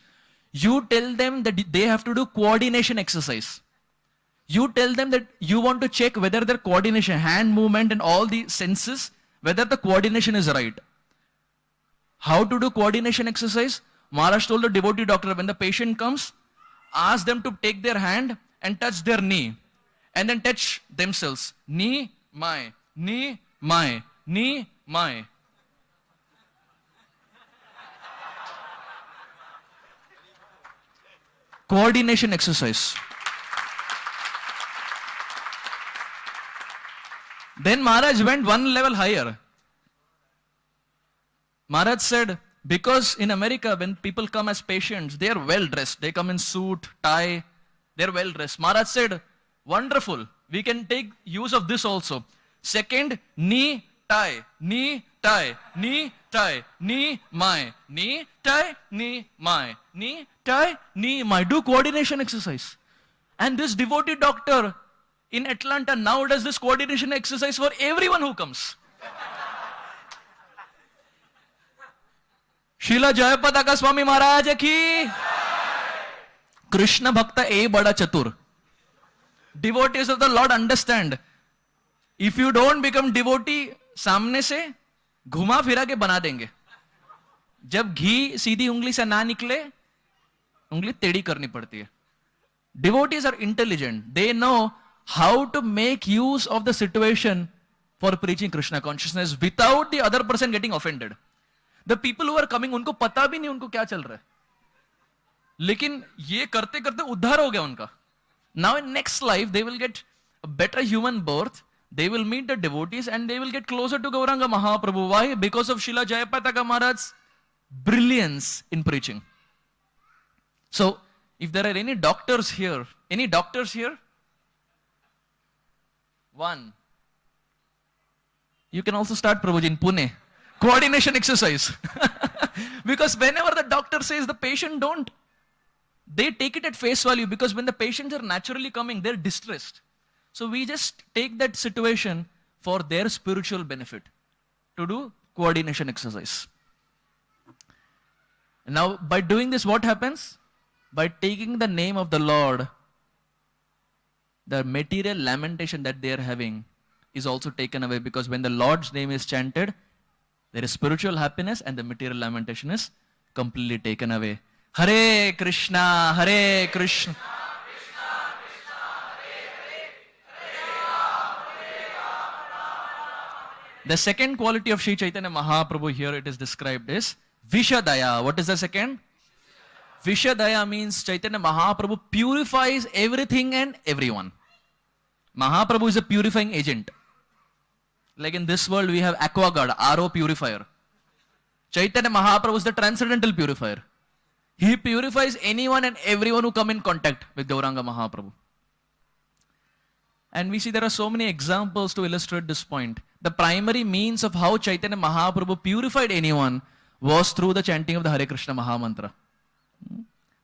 you tell them that they have to do coordination exercise. You tell them that you want to check whether their coordination, hand movement and all the senses, whether the coordination is right. How to do coordination exercise? Maharaj told the devotee doctor, when the patient comes, ask them to take their hand and touch their knee. And then touch themselves. Knee, my, knee, my, knee, my. Coordination exercise. Then Maharaj went one level higher. Maharaj said, because in America, when people come as patients, they are well dressed. They come in suit, tie, they are well dressed. Maharaj said, wonderful, we can take use of this also. Second, knee, tie, knee, tie, knee, tie, knee, my, knee, tie, knee, my, knee, tie, knee, my. Do coordination exercise. And this devotee doctor in Atlanta now does this coordination exercise for everyone who comes. Srila Jayapataka Swami Maharaj ki Krishna Bhakta e bada chatur. Devotees of the Lord understand. If you don't become devotee, सामने से घुमा फिरा के बना देंगे. जब घी सीधी उंगली से ना निकले, उंगली टेढ़ी करनी पड़ती है. Devotees are intelligent. They know how to make use of the situation for preaching Krishna consciousness without the other person getting offended. The people who are coming, उनको पता भी नहीं उनको क्या चल रहा है. लेकिन ये करते करते उद्धार हो गया उनका. Now in next life, they will get a better human birth. They will meet the devotees and they will get closer to Gauranga Mahaprabhu. Why? Because of Srila Jayapataka Maharaj's brilliance in preaching. So, if there are any doctors here? One. You can also start, Prabhuji, in Pune. Coordination exercise. Because whenever the doctor says the patient don't, they take it at face value, because when the patients are naturally coming, they're distressed. So we just take that situation for their spiritual benefit to do coordination exercise. Now, by doing this, what happens? By taking the name of the Lord, the material lamentation that they are having is also taken away, because when the Lord's name is chanted, there is spiritual happiness and the material lamentation is completely taken away. Hare Krishna, Hare Krishna. The second quality of Sri Chaitanya Mahaprabhu here, it is described as Vishadaya. What is the second? Vishadaya means Chaitanya Mahaprabhu purifies everything and everyone. Mahaprabhu is a purifying agent. Like in this world, we have AquaGuard, RO purifier. Chaitanya Mahaprabhu is the transcendental purifier. He purifies anyone and everyone who come in contact with Gauranga Mahaprabhu. And we see there are so many examples to illustrate this point. The primary means of how Chaitanya Mahaprabhu purified anyone was through the chanting of the HareKrishna Mahamantra.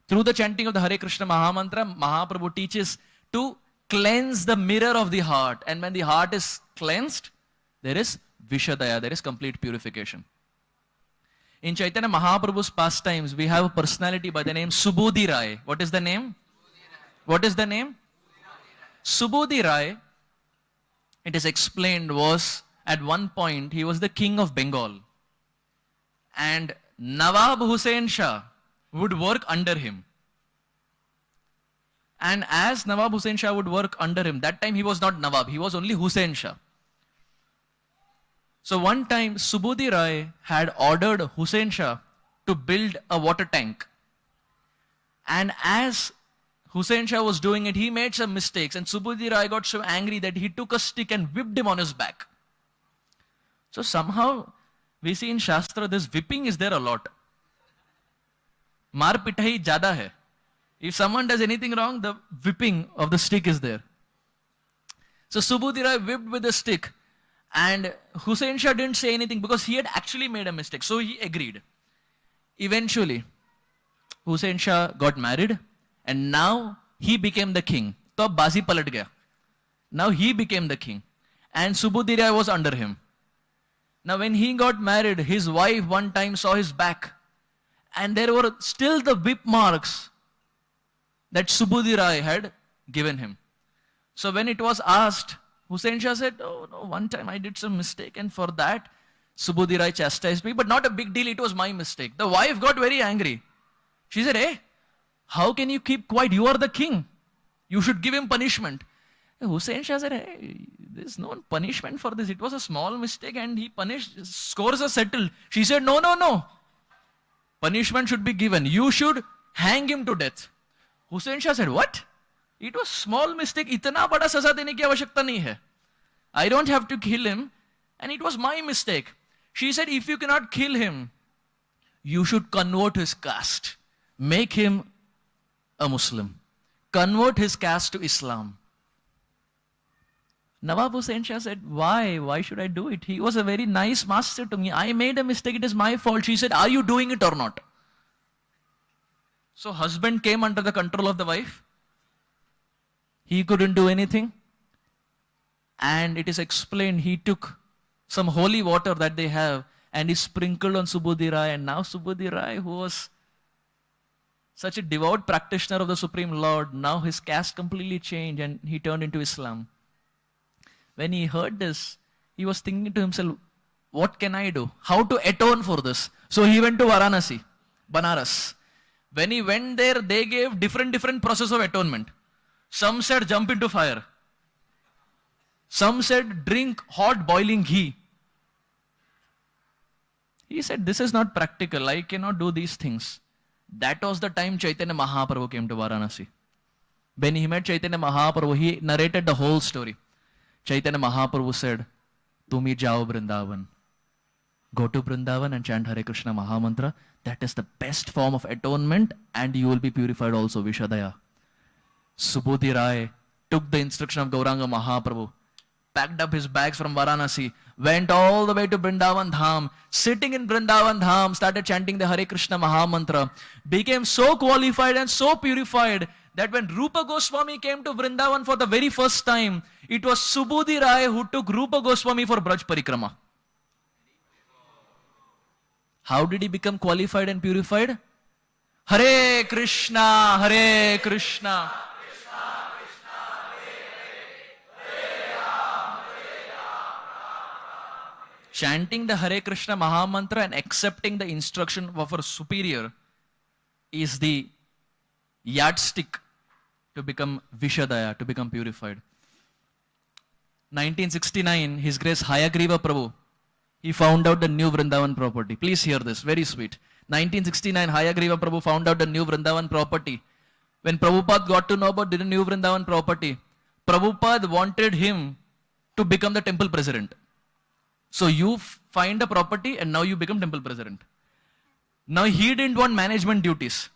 Through the chanting of the HareKrishna Mahamantra, Mahaprabhu teaches to cleanse the mirror of the heart. And when the heart is cleansed, there is Vishadaya, there is complete purification. In Chaitanya Mahaprabhu's pastimes, we have a personality by the name Subodhi Rai. What is the name? What is the name? Subodhi Rai it is explained, was at one point he was the king of Bengal. And Nawab Hussain Shah would work under him. And as Nawab Hussain Shah would work under him, that time he was not Nawab, he was only Hussain Shah. So one time Subudhi Rai had ordered Hussain Shah to build a water tank. And as Hussain Shah was doing it, he made some mistakes, and Subudhi Rai got so angry that he took a stick and whipped him on his back. So somehow we see in Shastra this whipping is there a lot. Maar pitai jada hai. If someone does anything wrong, the whipping of the stick is there. So Subudhi Rai whipped with the stick, and Hussain Shah didn't say anything because he had actually made a mistake. So he agreed. Eventually, Hussain Shah got married, and now he became the king. So bazi palat gaya. Now he became the king, and Subudhi Rai was under him. Now when he got married, his wife one time saw his back, and there were still the whip marks that Subudhi Rai had given him. So when it was asked, Hussain Shah said, oh no, one time I did some mistake, and for that Subudhi Rai chastised me, but not a big deal, it was my mistake. The wife got very angry. She said, hey, how can you keep quiet? You are the king. You should give him punishment. Hussain Shah said, hey, there's no punishment for this. It was a small mistake and he punished, scores are settled. She said, no, no, no. Punishment should be given. You should hang him to death. Hussain Shah said, what? It was small mistake. Itna bada saza dene ki avashyakta nahi hai. I don't have to kill him, and it was my mistake. She said, if you cannot kill him, you should convert his caste. Make him a Muslim. Convert his caste to Islam. Nawab Hussain Shah said, why? Why should I do it? He was a very nice master to me. I made a mistake. It is my fault. She said, are you doing it or not? So husband came under the control of the wife. He couldn't do anything. And it is explained, he took some holy water that they have and he sprinkled on Subudhi Rai. And now Subudhi Rai, who was such a devout practitioner of the Supreme Lord, now his caste completely changed and he turned into Islam. When he heard this, he was thinking to himself, what can I do? How to atone for this? So he went to Varanasi, Banaras. When he went there, they gave different process of atonement. Some said jump into fire. Some said drink hot boiling ghee. He said, this is not practical. I cannot do these things. That was the time Chaitanya Mahaprabhu came to Varanasi. When he met Chaitanya Mahaprabhu, he narrated the whole story. Chaitanya Mahaprabhu said, Tumi jao Vrindavan. Go to Vrindavan and chant Hare Krishna Mahamantra. That is the best form of atonement and you will be purified also, Vishadaya. Subudhi Rai took the instruction of Gauranga Mahaprabhu, packed up his bags from Varanasi, went all the way to Vrindavan Dham, sitting in Vrindavan Dham, started chanting the Hare Krishna Mahamantra, became so qualified and so purified that when Rupa Goswami came to Vrindavan for the very first time, it was Subudhi Rai who took Rupa Goswami for Braj Parikrama. How did he become qualified and purified? Hare Krishna, Hare Krishna. Chanting the Hare Krishna Mahamantra and accepting the instruction of our superior is the yardstick to become Vishadaya, to become purified. 1969, His Grace Hayagriva Prabhu, he found out the new Vrindavan property. Please hear this, very sweet. 1969, Hayagriva Prabhu found out the new Vrindavan property. When Prabhupada got to know about the new Vrindavan property, Prabhupada wanted him to become the temple president. So you find a property and now you become temple president. Now he didn't want management duties.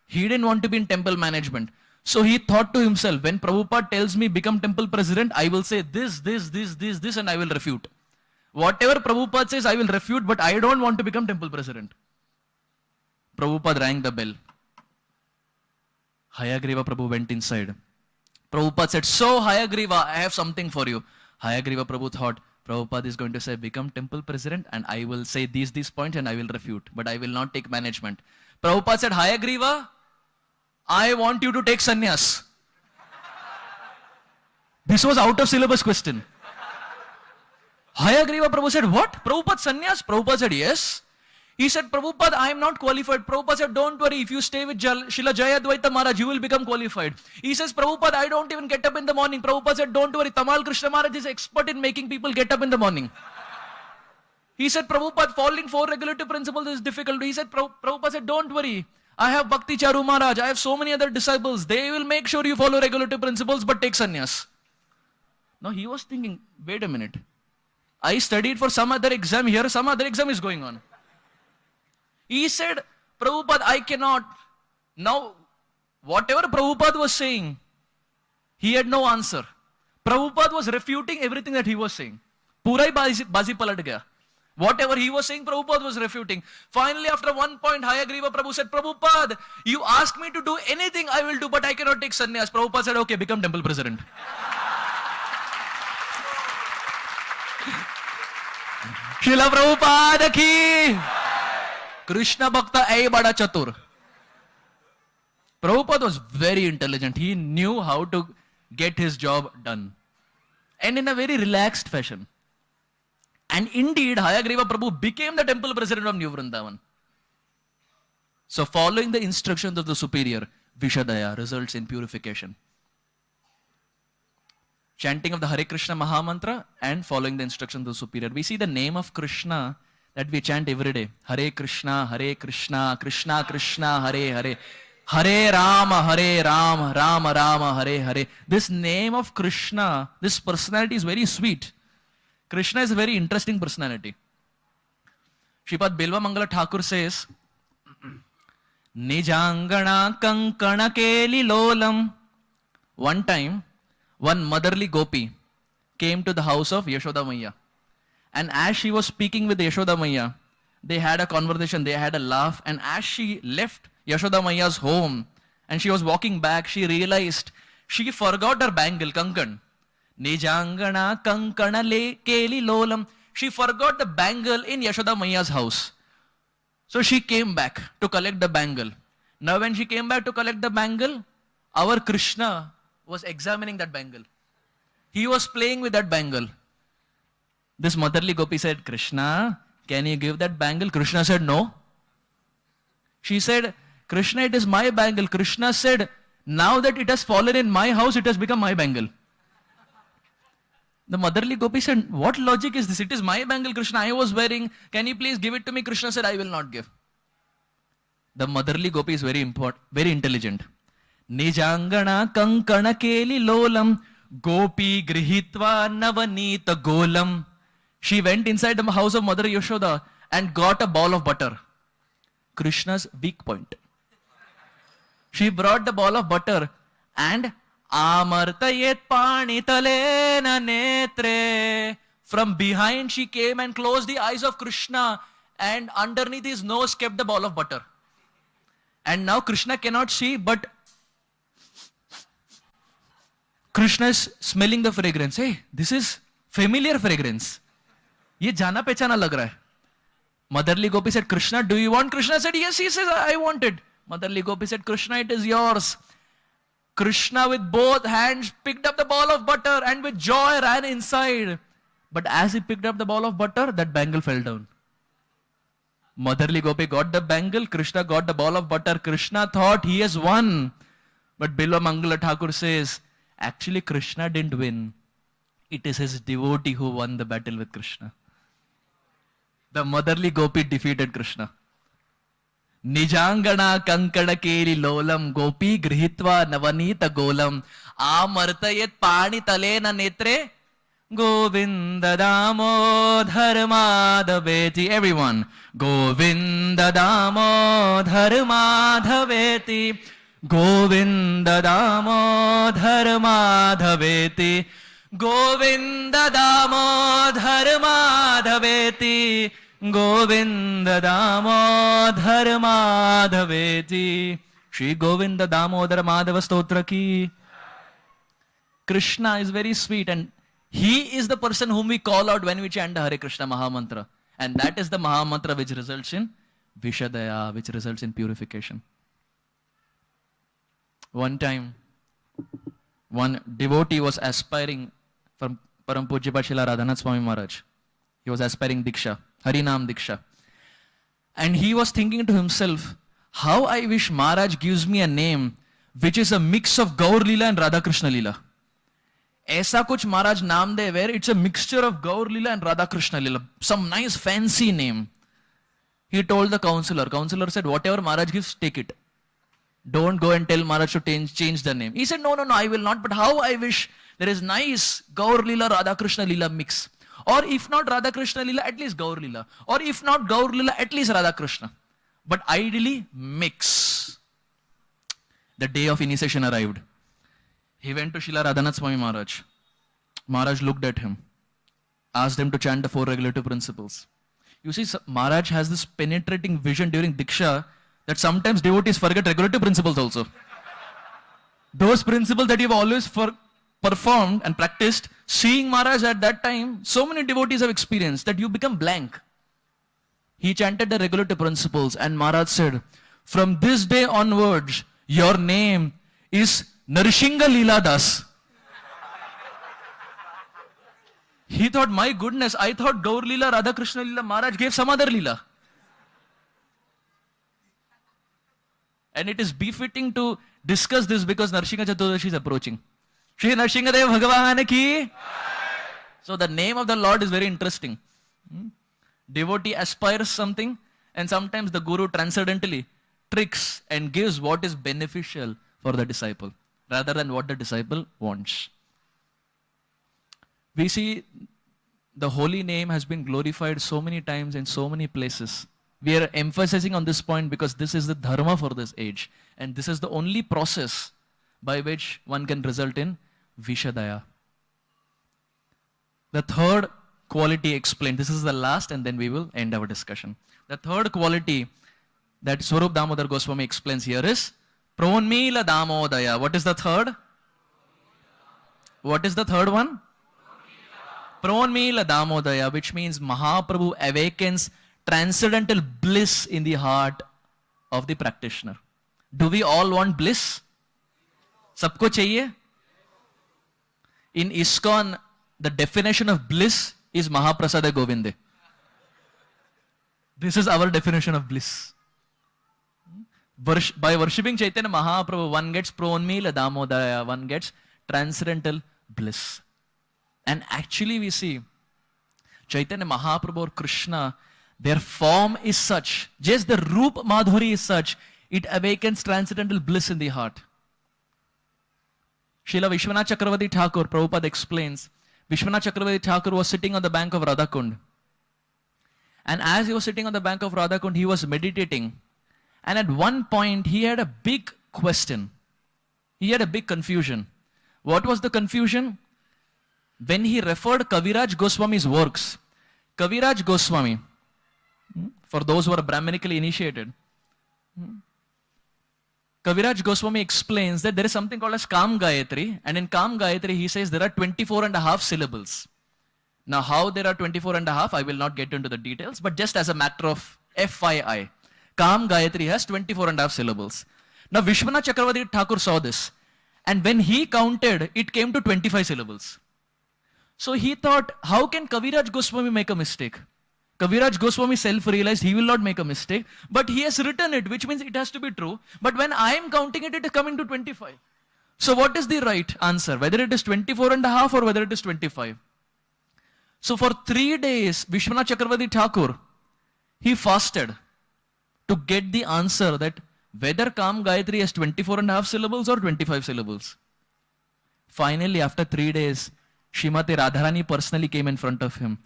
He didn't want to be in temple management. So he thought to himself, when Prabhupada tells me become temple president, I will say this, and I will refute. Whatever Prabhupada says, I will refute, but I don't want to become temple president. Prabhupada rang the bell. Hayagriva Prabhu went inside. Prabhupada said, so Hayagriva, I have something for you. Hayagriva Prabhu thought, Prabhupada is going to say, become temple president and I will say these points and I will refute, but I will not take management. Prabhupada said, Hayagriva, I want you to take sannyas. This was out of syllabus question. Hayagriva Prabhu said, what? Prabhupada sannyas? Prabhupada said, yes. He said, Prabhupada, I am not qualified. Prabhupada said, don't worry. If you stay with Srila Jayadvaita Maharaj, you will become qualified. He says, Prabhupada, I don't even get up in the morning. Prabhupada said, don't worry. Tamal Krishna Maharaj is expert in making people get up in the morning. He said, Prabhupada, following 4 regulative principles is difficult. He said, Prabhupada said, don't worry. I have Bhakti Charu Maharaj. I have so many other disciples. They will make sure you follow regulative principles, but take sannyas. Now he was thinking, wait a minute. I studied for some other exam here. Some other exam is going on. He said, Prabhupada, I cannot. Now, whatever Prabhupada was saying, he had no answer. Prabhupada was refuting everything that he was saying. Pura hi bazi palat gaya. Whatever he was saying, Prabhupada was refuting. Finally, after one point, Hayagriva Prabhu said, Prabhupada, you ask me to do anything, I will do, but I cannot take sannyas. Prabhupada said, okay, become temple president. Srila Prabhupada ki Krishna Bhakta ai bada chatur. Prabhupada was very intelligent. He knew how to get his job done. And in a very relaxed fashion. And indeed, Hayagriva Prabhu became the temple president of New Vrindavan. So following the instructions of the superior, Vishadaya results in purification. Chanting of the Hare Krishna Mahamantra and following the instructions of the superior. We see the name of Krishna that we chant every day. Hare Krishna, Krishna Krishna, Hare Hare. Hare Rama, Rama Rama, Hare Hare. This name of Krishna, this personality is very sweet. Krishna is a very interesting personality. Shripad Bilva Mangala Thakur says, Nijangana kankana keli lolam. One time, one motherly gopi came to the house of Yashoda Maiya. And as she was speaking with Yashoda Maiya, they had a conversation, they had a laugh. And as she left Yashoda Maiya's home and she was walking back, she realized she forgot her bangle, kankan. Nijangana kankana keli lolam. She forgot the bangle in Yashoda Maiya's house. So she came back to collect the bangle. Now when she came back to collect the bangle, our Krishna was examining that bangle. He was playing with that bangle. This motherly gopi said, Krishna, can you give that bangle? Krishna said, no. She said, Krishna, it is my bangle. Krishna said, now that it has fallen in my house, it has become my bangle. The motherly gopi said, what logic is this? It is my bangle, Krishna, I was wearing. Can you please give it to me? Krishna said, I will not give. The motherly gopi is very intelligent. Nijangana kankana keli lolam gopi grihitva navanita golam. She went inside the house of Mother Yashoda and got a ball of butter. Krishna's weak point. She brought the ball of butter and Amartayet panitalena netre. From behind she came and closed the eyes of Krishna and underneath his nose kept the ball of butter. And now Krishna cannot see, but Krishna is smelling the fragrance. Hey, this is familiar fragrance. Ye jana pehchana lag raha hai. Motherly gopi said, Krishna, do you want? Krishna said, yes. He says, I want it. Motherly gopi said, Krishna, it is yours. Krishna with both hands picked up the ball of butter and with joy ran inside. But as he picked up the ball of butter, that bangle fell down. Motherly gopi got the bangle, Krishna got the ball of butter. Krishna thought he has won. But Bilva Mangala Thakur says, actually Krishna didn't win. It is his devotee who won the battle with Krishna. The motherly gopi defeated Krishna. Nijangana kankana keli lolam gopi grihitva navanita golam amartayet pani talena netre Govinda Damodhar Madhaveti. Everyone. Govinda Damodhar Madhaveti. Govinda Damodhar Madhaveti. Govinda Damodhar Madhaveti. Govinda Damodhar Madhaveti. Shri Govinda Damodhar Madhava Stotra ki. Krishna is very sweet and he is the person whom we call out when we chant the Hare Krishna Mahamantra. And that is the Mahamantra which results in Vishadaya, which results in purification. One time, one devotee was aspiring from Param Pujya Srila Radhanath Swami Maharaj. He was aspiring Diksha, Harinam Diksha. And he was thinking to himself, how I wish Maharaj gives me a name which is a mix of Gaur Leela and Radha Krishna Leela. ऐसा कुछ महाराज नाम दे where it's a mixture of Gaur Leela and Radha Krishna Leela. Some nice fancy name. He told the counselor. Counselor said, whatever Maharaj gives, take it. Don't go and tell Maharaj to change the name. He said, no, I will not. But how I wish there is nice Gaur Leela, Radha Krishna Leela mix. Or if not Radha Krishna Leela, at least Gaur Leela. Or if not Gaur Leela, at least Radha Krishna. But ideally, mix. The day of initiation arrived. He went to Srila Radhanath Swami Maharaj. Maharaj looked at him, asked him to chant the 4 regulative principles. You see, Maharaj has this penetrating vision during Diksha that sometimes devotees forget regulative principles also. Those principles that you've always performed and practiced, seeing Maharaj at that time, so many devotees have experienced that you become blank. He chanted the regulative principles and Maharaj said, from this day onwards, your name is Narsingha Leela Das. He thought, my goodness, I thought Gaur Leela, Radha Krishna Leela, Maharaj gave some other Leela. And it is befitting to discuss this because Narsingha Chaturdashi is approaching. Shri Narsingha Dev Bhagavan Ki. So the name of the Lord is very interesting. Devotee aspires something and sometimes the Guru transcendentally tricks and gives what is beneficial for the disciple rather than what the disciple wants. We see the holy name has been glorified so many times in so many places. We are emphasizing on this point because this is the dharma for this age. And this is the only process by which one can result in Vishadaya. The third quality explained, this is the last and then we will end our discussion. The third quality that Swarup Damodar Goswami explains here is Pronmila Damodaya. What is the third? What is the third one? Pronmila Damodaya, which means Mahaprabhu awakens transcendental bliss in the heart of the practitioner. Do we all want bliss? Sabko chahiye? In ISKCON, the definition of bliss is Mahaprasada Govinde. This is our definition of bliss. By worshipping Chaitanya Mahaprabhu, one gets Pronmila Damodaya, one gets transcendental bliss. And actually we see Chaitanya Mahaprabhu or Krishna, their form is such, just the Roop Madhuri is such, it awakens transcendental bliss in the heart. Srila Vishwanath Chakravarti Thakur, Prabhupada explains, Vishwanath Chakravarti Thakur was sitting on the bank of Radhakund. And as he was sitting on the bank of Radhakund, he was meditating. And at one point, he had a big question. He had a big confusion. What was the confusion? When he referred Kaviraj Goswami's works, Kaviraj Goswami, for those who are Brahmanically initiated, Kaviraj Goswami explains that there is something called as Kam Gayatri, and in Kam Gayatri he says there are 24 and a half syllables. Now how there are 24 and a half, I will not get into the details, but just as a matter of FYI, Kam Gayatri has 24 and a half syllables. Now Vishwanath Chakravarti Thakur saw this, and when he counted, it came to 25 syllables. So he thought, how can Kaviraj Goswami make a mistake? Kaviraj Goswami self-realized he will not make a mistake, but he has written it, which means it has to be true. But when I am counting it, it is coming to 25. So what is the right answer? Whether it is 24 and a half or whether it is 25? So for 3 days, Vishwanath Chakravarti Thakur, he fasted to get the answer that whether Kam Gayatri has 24 and a half syllables or 25 syllables. Finally, after 3 days, Srimati Radharani personally came in front of him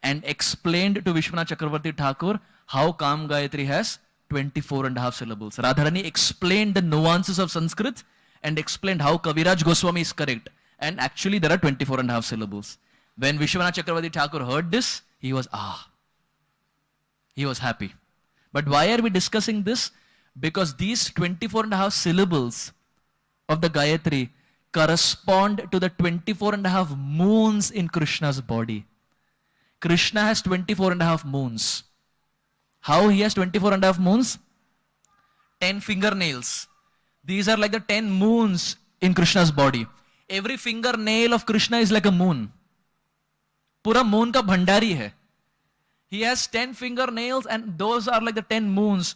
and explained to Vishwanath Chakravarti Thakur how Kam Gayatri has 24 and a half syllables. Radharani explained the nuances of Sanskrit and explained how Kaviraj Goswami is correct. And actually there are 24 and a half syllables. When Vishwanath Chakravarti Thakur heard this, he was he was happy. But why are we discussing this? Because these 24 and a half syllables of the Gayatri correspond to the 24 and a half moons in Krishna's body. Krishna has 24 and a half moons. How he has 24 and a half moons? 10 fingernails. These are like the 10 moons in Krishna's body. Every fingernail of Krishna is like a moon. Pura moon ka bhandari hai. He has 10 fingernails, and those are like the 10 moons.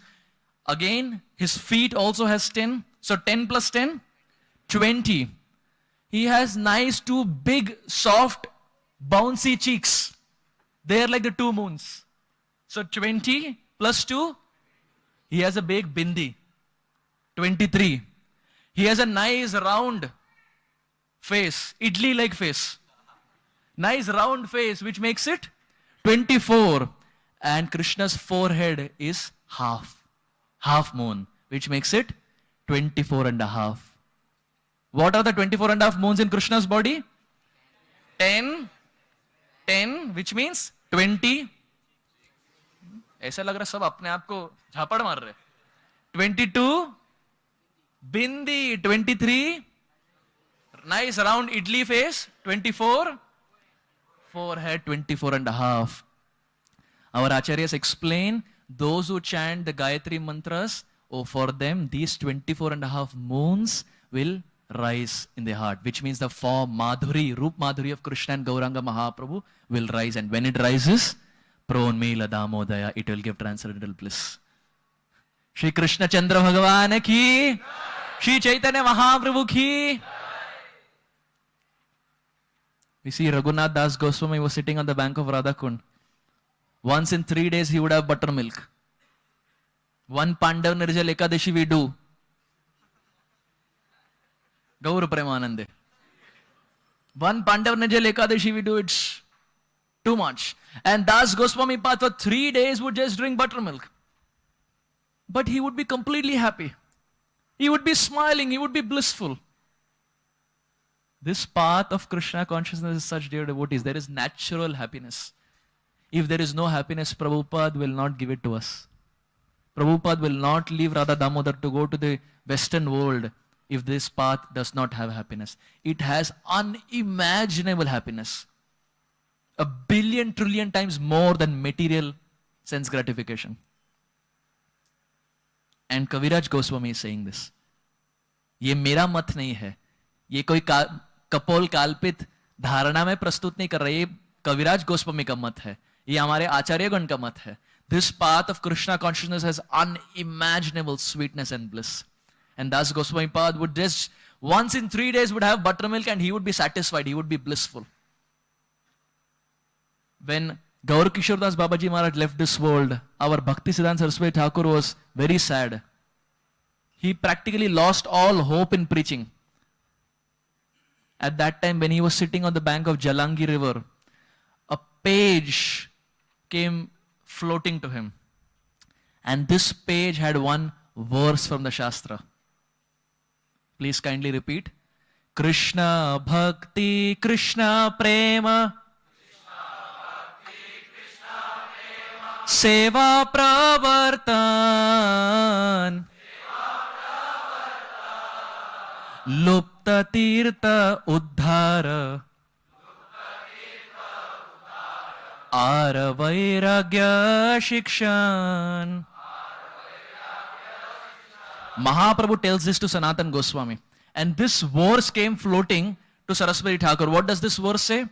Again, his feet also has 10. So 10 plus 10, 20. He has nice two big, soft, bouncy cheeks. They are like the 2 moons. So 20 plus 2, he has a big bindi. 23. He has a nice round face, idli-like face. Nice round face, which makes it 24. And Krishna's forehead is half moon, which makes it 24 and a half. What are the 24 and a half moons in Krishna's body? 10, which means 20. ऐसा लग रहा है सब अपने आप को झापड़ मार रहे. 22, bindi. 23, nice round idli face. 24, forehead 24 and a half. Our acharyas explain those who chant the Gayatri mantras, for them these 24 and a half moons will rise in their heart, which means the form Madhuri, Roop Madhuri of Krishna and Gauranga Mahaprabhu will rise, and when it rises, Pronmila Damodaya, it will give transcendental bliss. Shri Krishna Chandra Bhagavan ki, Shri Chaitanya Mahaprabhu ki. We see Raghunath Das Goswami was sitting on the bank of Radhakund. Once in 3 days he would have buttermilk. One Pandav Nirjal Ekadashi we do. Gaur Premanande. One Pandav Nirjal Ekadashi we do, it's too much. And Das Goswami Path for 3 days would just drink buttermilk. But he would be completely happy. He would be smiling, he would be blissful. This path of Krishna consciousness is such, dear devotees, there is natural happiness. If there is no happiness, Prabhupada will not give it to us. Prabhupada will not leave Radha Damodar to go to the Western world if this path does not have happiness. It has unimaginable happiness. 1 billion trillion times more than material sense gratification. And Kaviraj Goswami is saying this. ये मेरा मत नहीं है. ये कोई कपोल काल्पित धारणा में प्रस्तुत नहीं कर रहा है. ये कविराज गोस्वामी का मत है. ये हमारे आचार्यगण का मत है. This path of Krishna consciousness has unimaginable sweetness and bliss. And Das Goswami Pad would just once in 3 days would have buttermilk and he would be satisfied. He would be blissful. When Gaur Kishore Das Babaji Maharaj left this world, our Bhakti Siddhanta Saraswati Thakur was very sad. He practically lost all hope in preaching. At that time, when he was sitting on the bank of Jalangi river, a page came floating to him. And this page had one verse from the Shastra. Please kindly repeat. Krishna Bhakti Krishna Prema Seva Pravartan Lupta Tirtha Uddhara Ara Vairagya Shikshan. Mahaprabhu tells this to Sanatan Goswami. And this verse came floating to Saraswati Thakur. What does this verse say?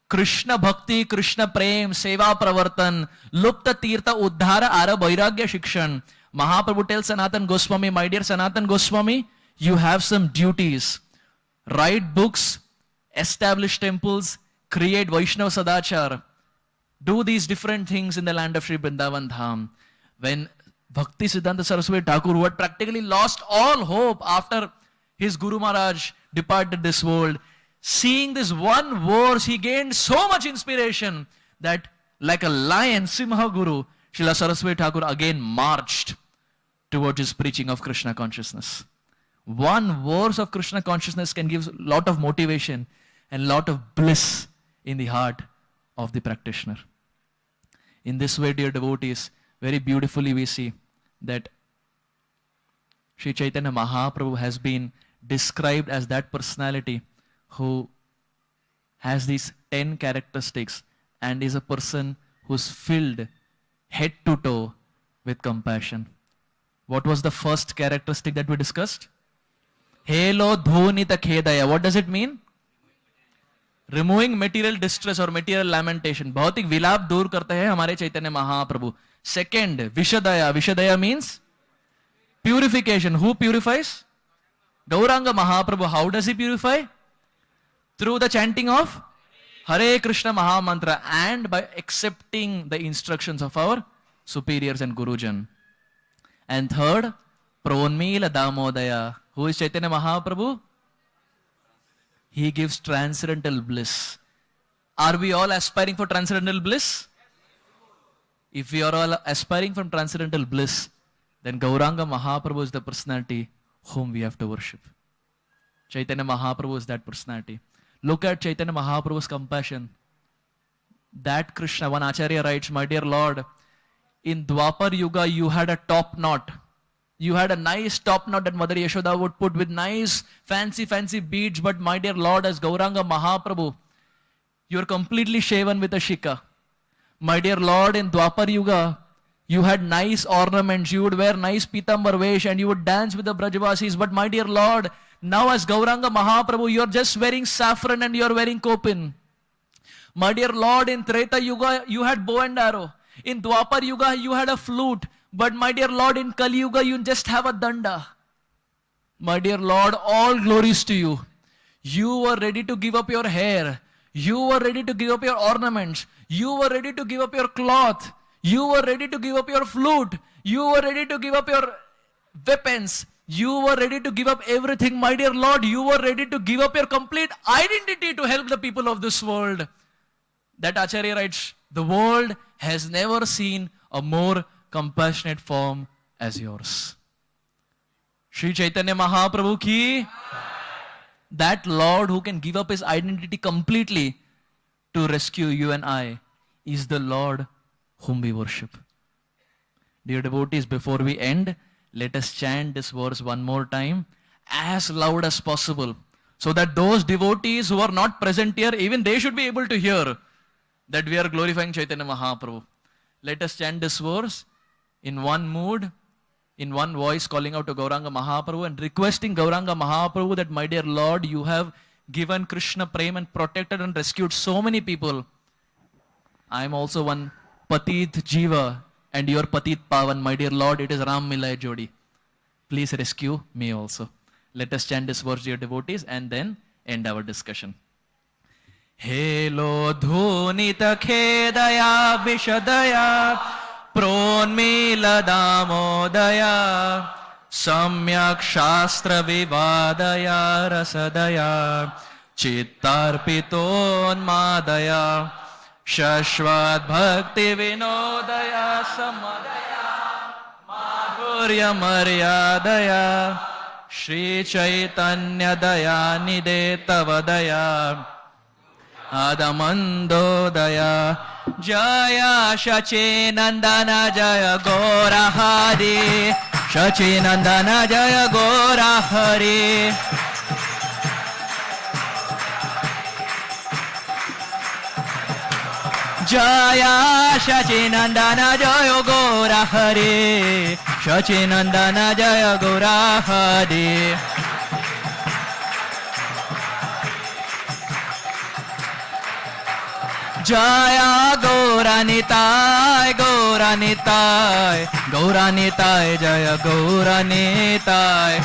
Krishna Bhakti, Krishna Prem, Seva Pravartan, Lupta Tirtha Uddhara Ara Vairagya Shikshan. Mahaprabhu tells Sanatan Goswami, my dear Sanatan Goswami, you have some duties. Write books, establish temples, create Vaishnava Sadachar. Do these different things in the land of Sri Vrindavan Dham. When Bhakti Siddhanta Saraswati Thakur, who had practically lost all hope after his Guru Maharaj departed this world, seeing this one verse, he gained so much inspiration that like a lion, Simha Guru, Srila Saraswati Thakur again marched towards his preaching of Krishna consciousness. One verse of Krishna consciousness can give a lot of motivation and lot of bliss in the heart of the practitioner. In this way, dear devotees, very beautifully we see that Sri Chaitanya Mahaprabhu has been described as that personality who has these 10 characteristics and is a person who's filled head to toe with compassion. What was the first characteristic that we discussed? Helo dhunita khedaya. What does it mean? Removing material distress और material lamentation, भौतिक विलाप दूर करते हैं हमारे Chaitanya Mahaprabhu. Second, विषदया. विषदया means purification. Who purifies? Gauranga Mahaprabhu. How does he purify? Through the chanting of Hare Krishna Maha Mantra and by accepting the instructions of our superiors and Gurujan. And third, Pronmila Damodaya. Who is Chaitanya Mahaprabhu? He gives transcendental bliss. Are we all aspiring for transcendental bliss? If we are all aspiring for transcendental bliss, then Gauranga Mahaprabhu is the personality whom we have to worship. Chaitanya Mahaprabhu is that personality. Look at Chaitanya Mahaprabhu's compassion. That Krishna, one Acharya writes, my dear Lord, in Dwapar Yuga you had a top knot. You had a nice top knot that Mother Yashoda would put with nice fancy beads, but my dear Lord, as Gauranga Mahaprabhu, you are completely shaven with a shika. My dear Lord, in Dwapar Yuga, you had nice ornaments, you would wear nice pitambar vesh and you would dance with the Brajavasis. But my dear Lord, now as Gauranga Mahaprabhu, you are just wearing saffron and you are wearing kopin. My dear Lord, in Treta Yuga, you had bow and arrow. In Dwapar Yuga, you had a flute. But my dear Lord, in Kali Yuga, you just have a danda. My dear Lord, all glories to you. You were ready to give up your hair. You were ready to give up your ornaments. You were ready to give up your cloth. You were ready to give up your flute. You were ready to give up your weapons. You were ready to give up everything. My dear Lord, you were ready to give up your complete identity to help the people of this world. That Acharya writes, the world has never seen a more compassionate form as yours. Shri Chaitanya Mahaprabhu ki. That Lord who can give up his identity completely to rescue you and I is the Lord whom we worship. Dear devotees, before we end, let us chant this verse one more time as loud as possible, so that those devotees who are not present here, even they should be able to hear that we are glorifying Chaitanya Mahaprabhu. Let us chant this verse in one mood, in one voice, calling out to Gauranga Mahaprabhu and requesting Gauranga Mahaprabhu that, my dear Lord, you have given Krishna prema and protected and rescued so many people. I am also one Patit Jiva and your Patit Pavan. My dear Lord, it is Ram Milay Jodi. Please rescue me also. Let us chant this verse, dear devotees, and then end our discussion. Helo dhunita khedaya vishadaya pronmila damodaya samyak shastra vivadaya rasadaya chittarpiton madaya shashvat bhakti vinodaya samadaya madhurya maryadaya Shri Chaitanya daya nidetavadaya Adamandodaya Jaya Shachi Nandana Jaya Gora Hari Shachi Nandana Jaya Gora Hari Jaya Shachi Nandana Jaya Gora Hari Shachi Nandana Jaya Gora Hari Jaya Gauranitai, Gauranitai, Gauranitai, Jaya Gauranitai.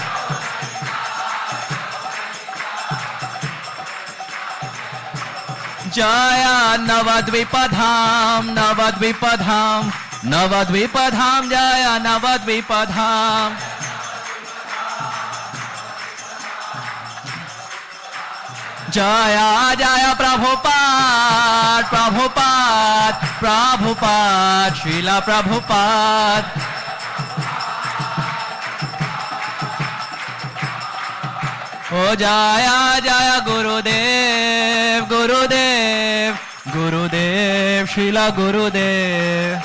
Jaya Navadvipadham, Navadvipadham, Navadvipadham, Jaya Navadvipadham. Jaya Jaya Prabhupada, Prabhupada, Prabhupada, Srila Prabhupada. Oh Jaya Jaya Gurudev, Gurudev, Gurudev, Srila Gurudev.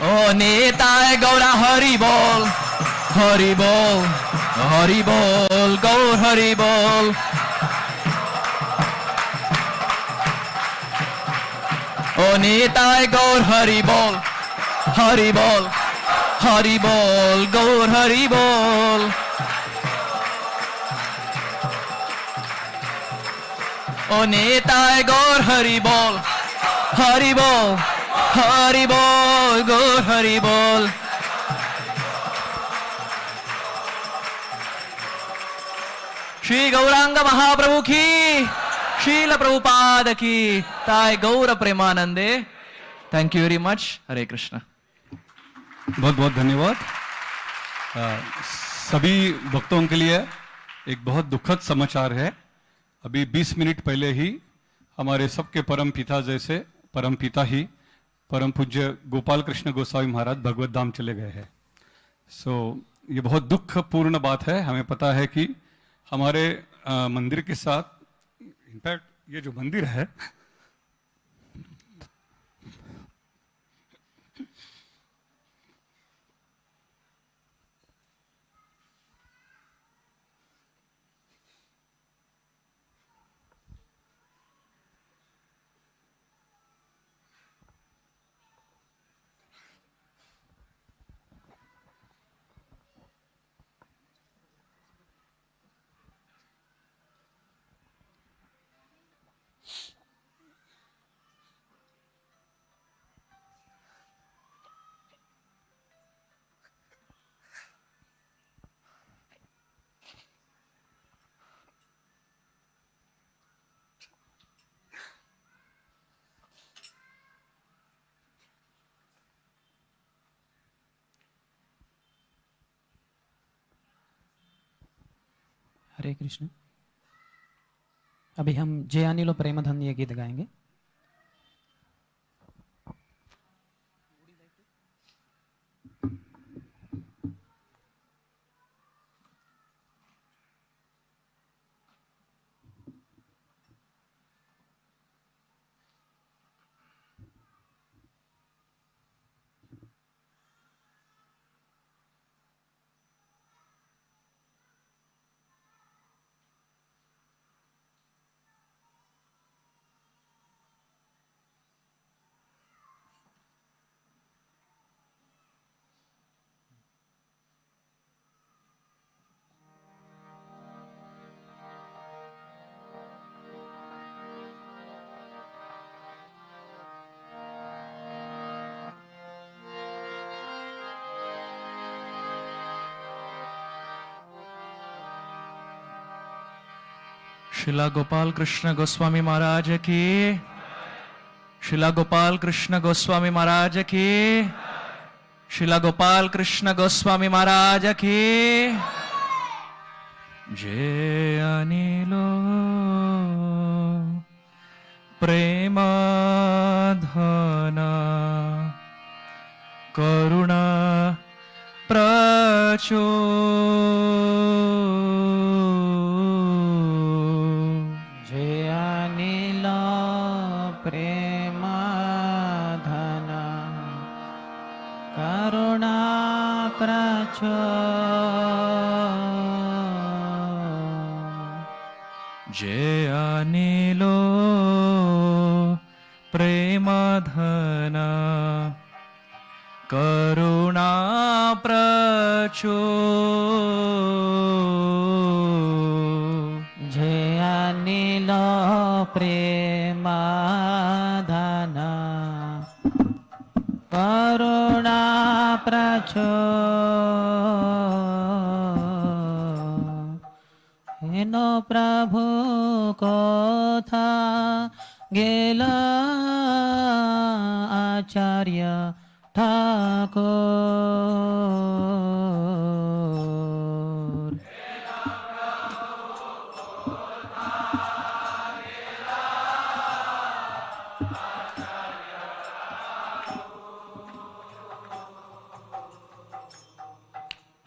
Oh Nitai Gaura Hari Bol. Hari Bol, Hari Bol, Gaur Hari Bol. O Nitai Gaur Hari Bol, Hari Bol, Hari Bol, Gaur Hari Bol. ओ नेताय गौर हरि बोल, हरि बोल, हरि बोल, गौर हरि बोल। श्री गौरांग महाप्रभु की, शील प्रभुपाद की, ताय गौर प्रेमानंदे। Thank you very much. Hare Krishna. बहुत बहुत धन्यवाद। सभी भक्तों के लिए एक बहुत दुखद समाचार है। अभी 20 मिनट पहले ही हमारे सबके परम पिता जैसे परम पिता ही परम पूज्य गोपाल कृष्ण गोस्वामी महाराज भगवत धाम चले गए हैं। ये बहुत दुखपूर्ण बात है। हमें पता है कि हमारे मंदिर के साथ, इनफैक्ट ये जो मंदिर है, हरे कृष्ण। अभी हम जय अनिलो प्रेम धन ये गीत गाएंगे। शिला गोपाल कृष्ण गोस्वामी महाराज की, शिला गोपाल कृष्ण गोस्वामी महाराज की, शिला गोपाल कृष्ण गोस्वामी महाराज की। जय अनिलो प्रेम धना करुणा प्रचो। प्रेम धना करुणा प्रचो। जय अनिलो प्रेम धना करुणा प्रचो। जय अनिलो प्रेम धना करुणा प्रचो। हेनो प्रभु कथा गेला आचार्य ठाकुर।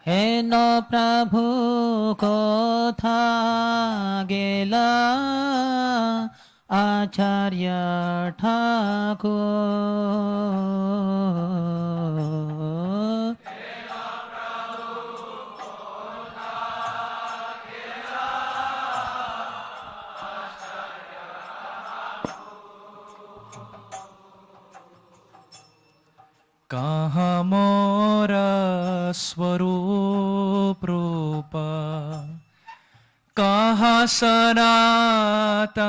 हेनो प्रभु कथा गेला आचार्य ठाकुर। कहाँ मोरा स्वरूप रूपा, कहा सनातन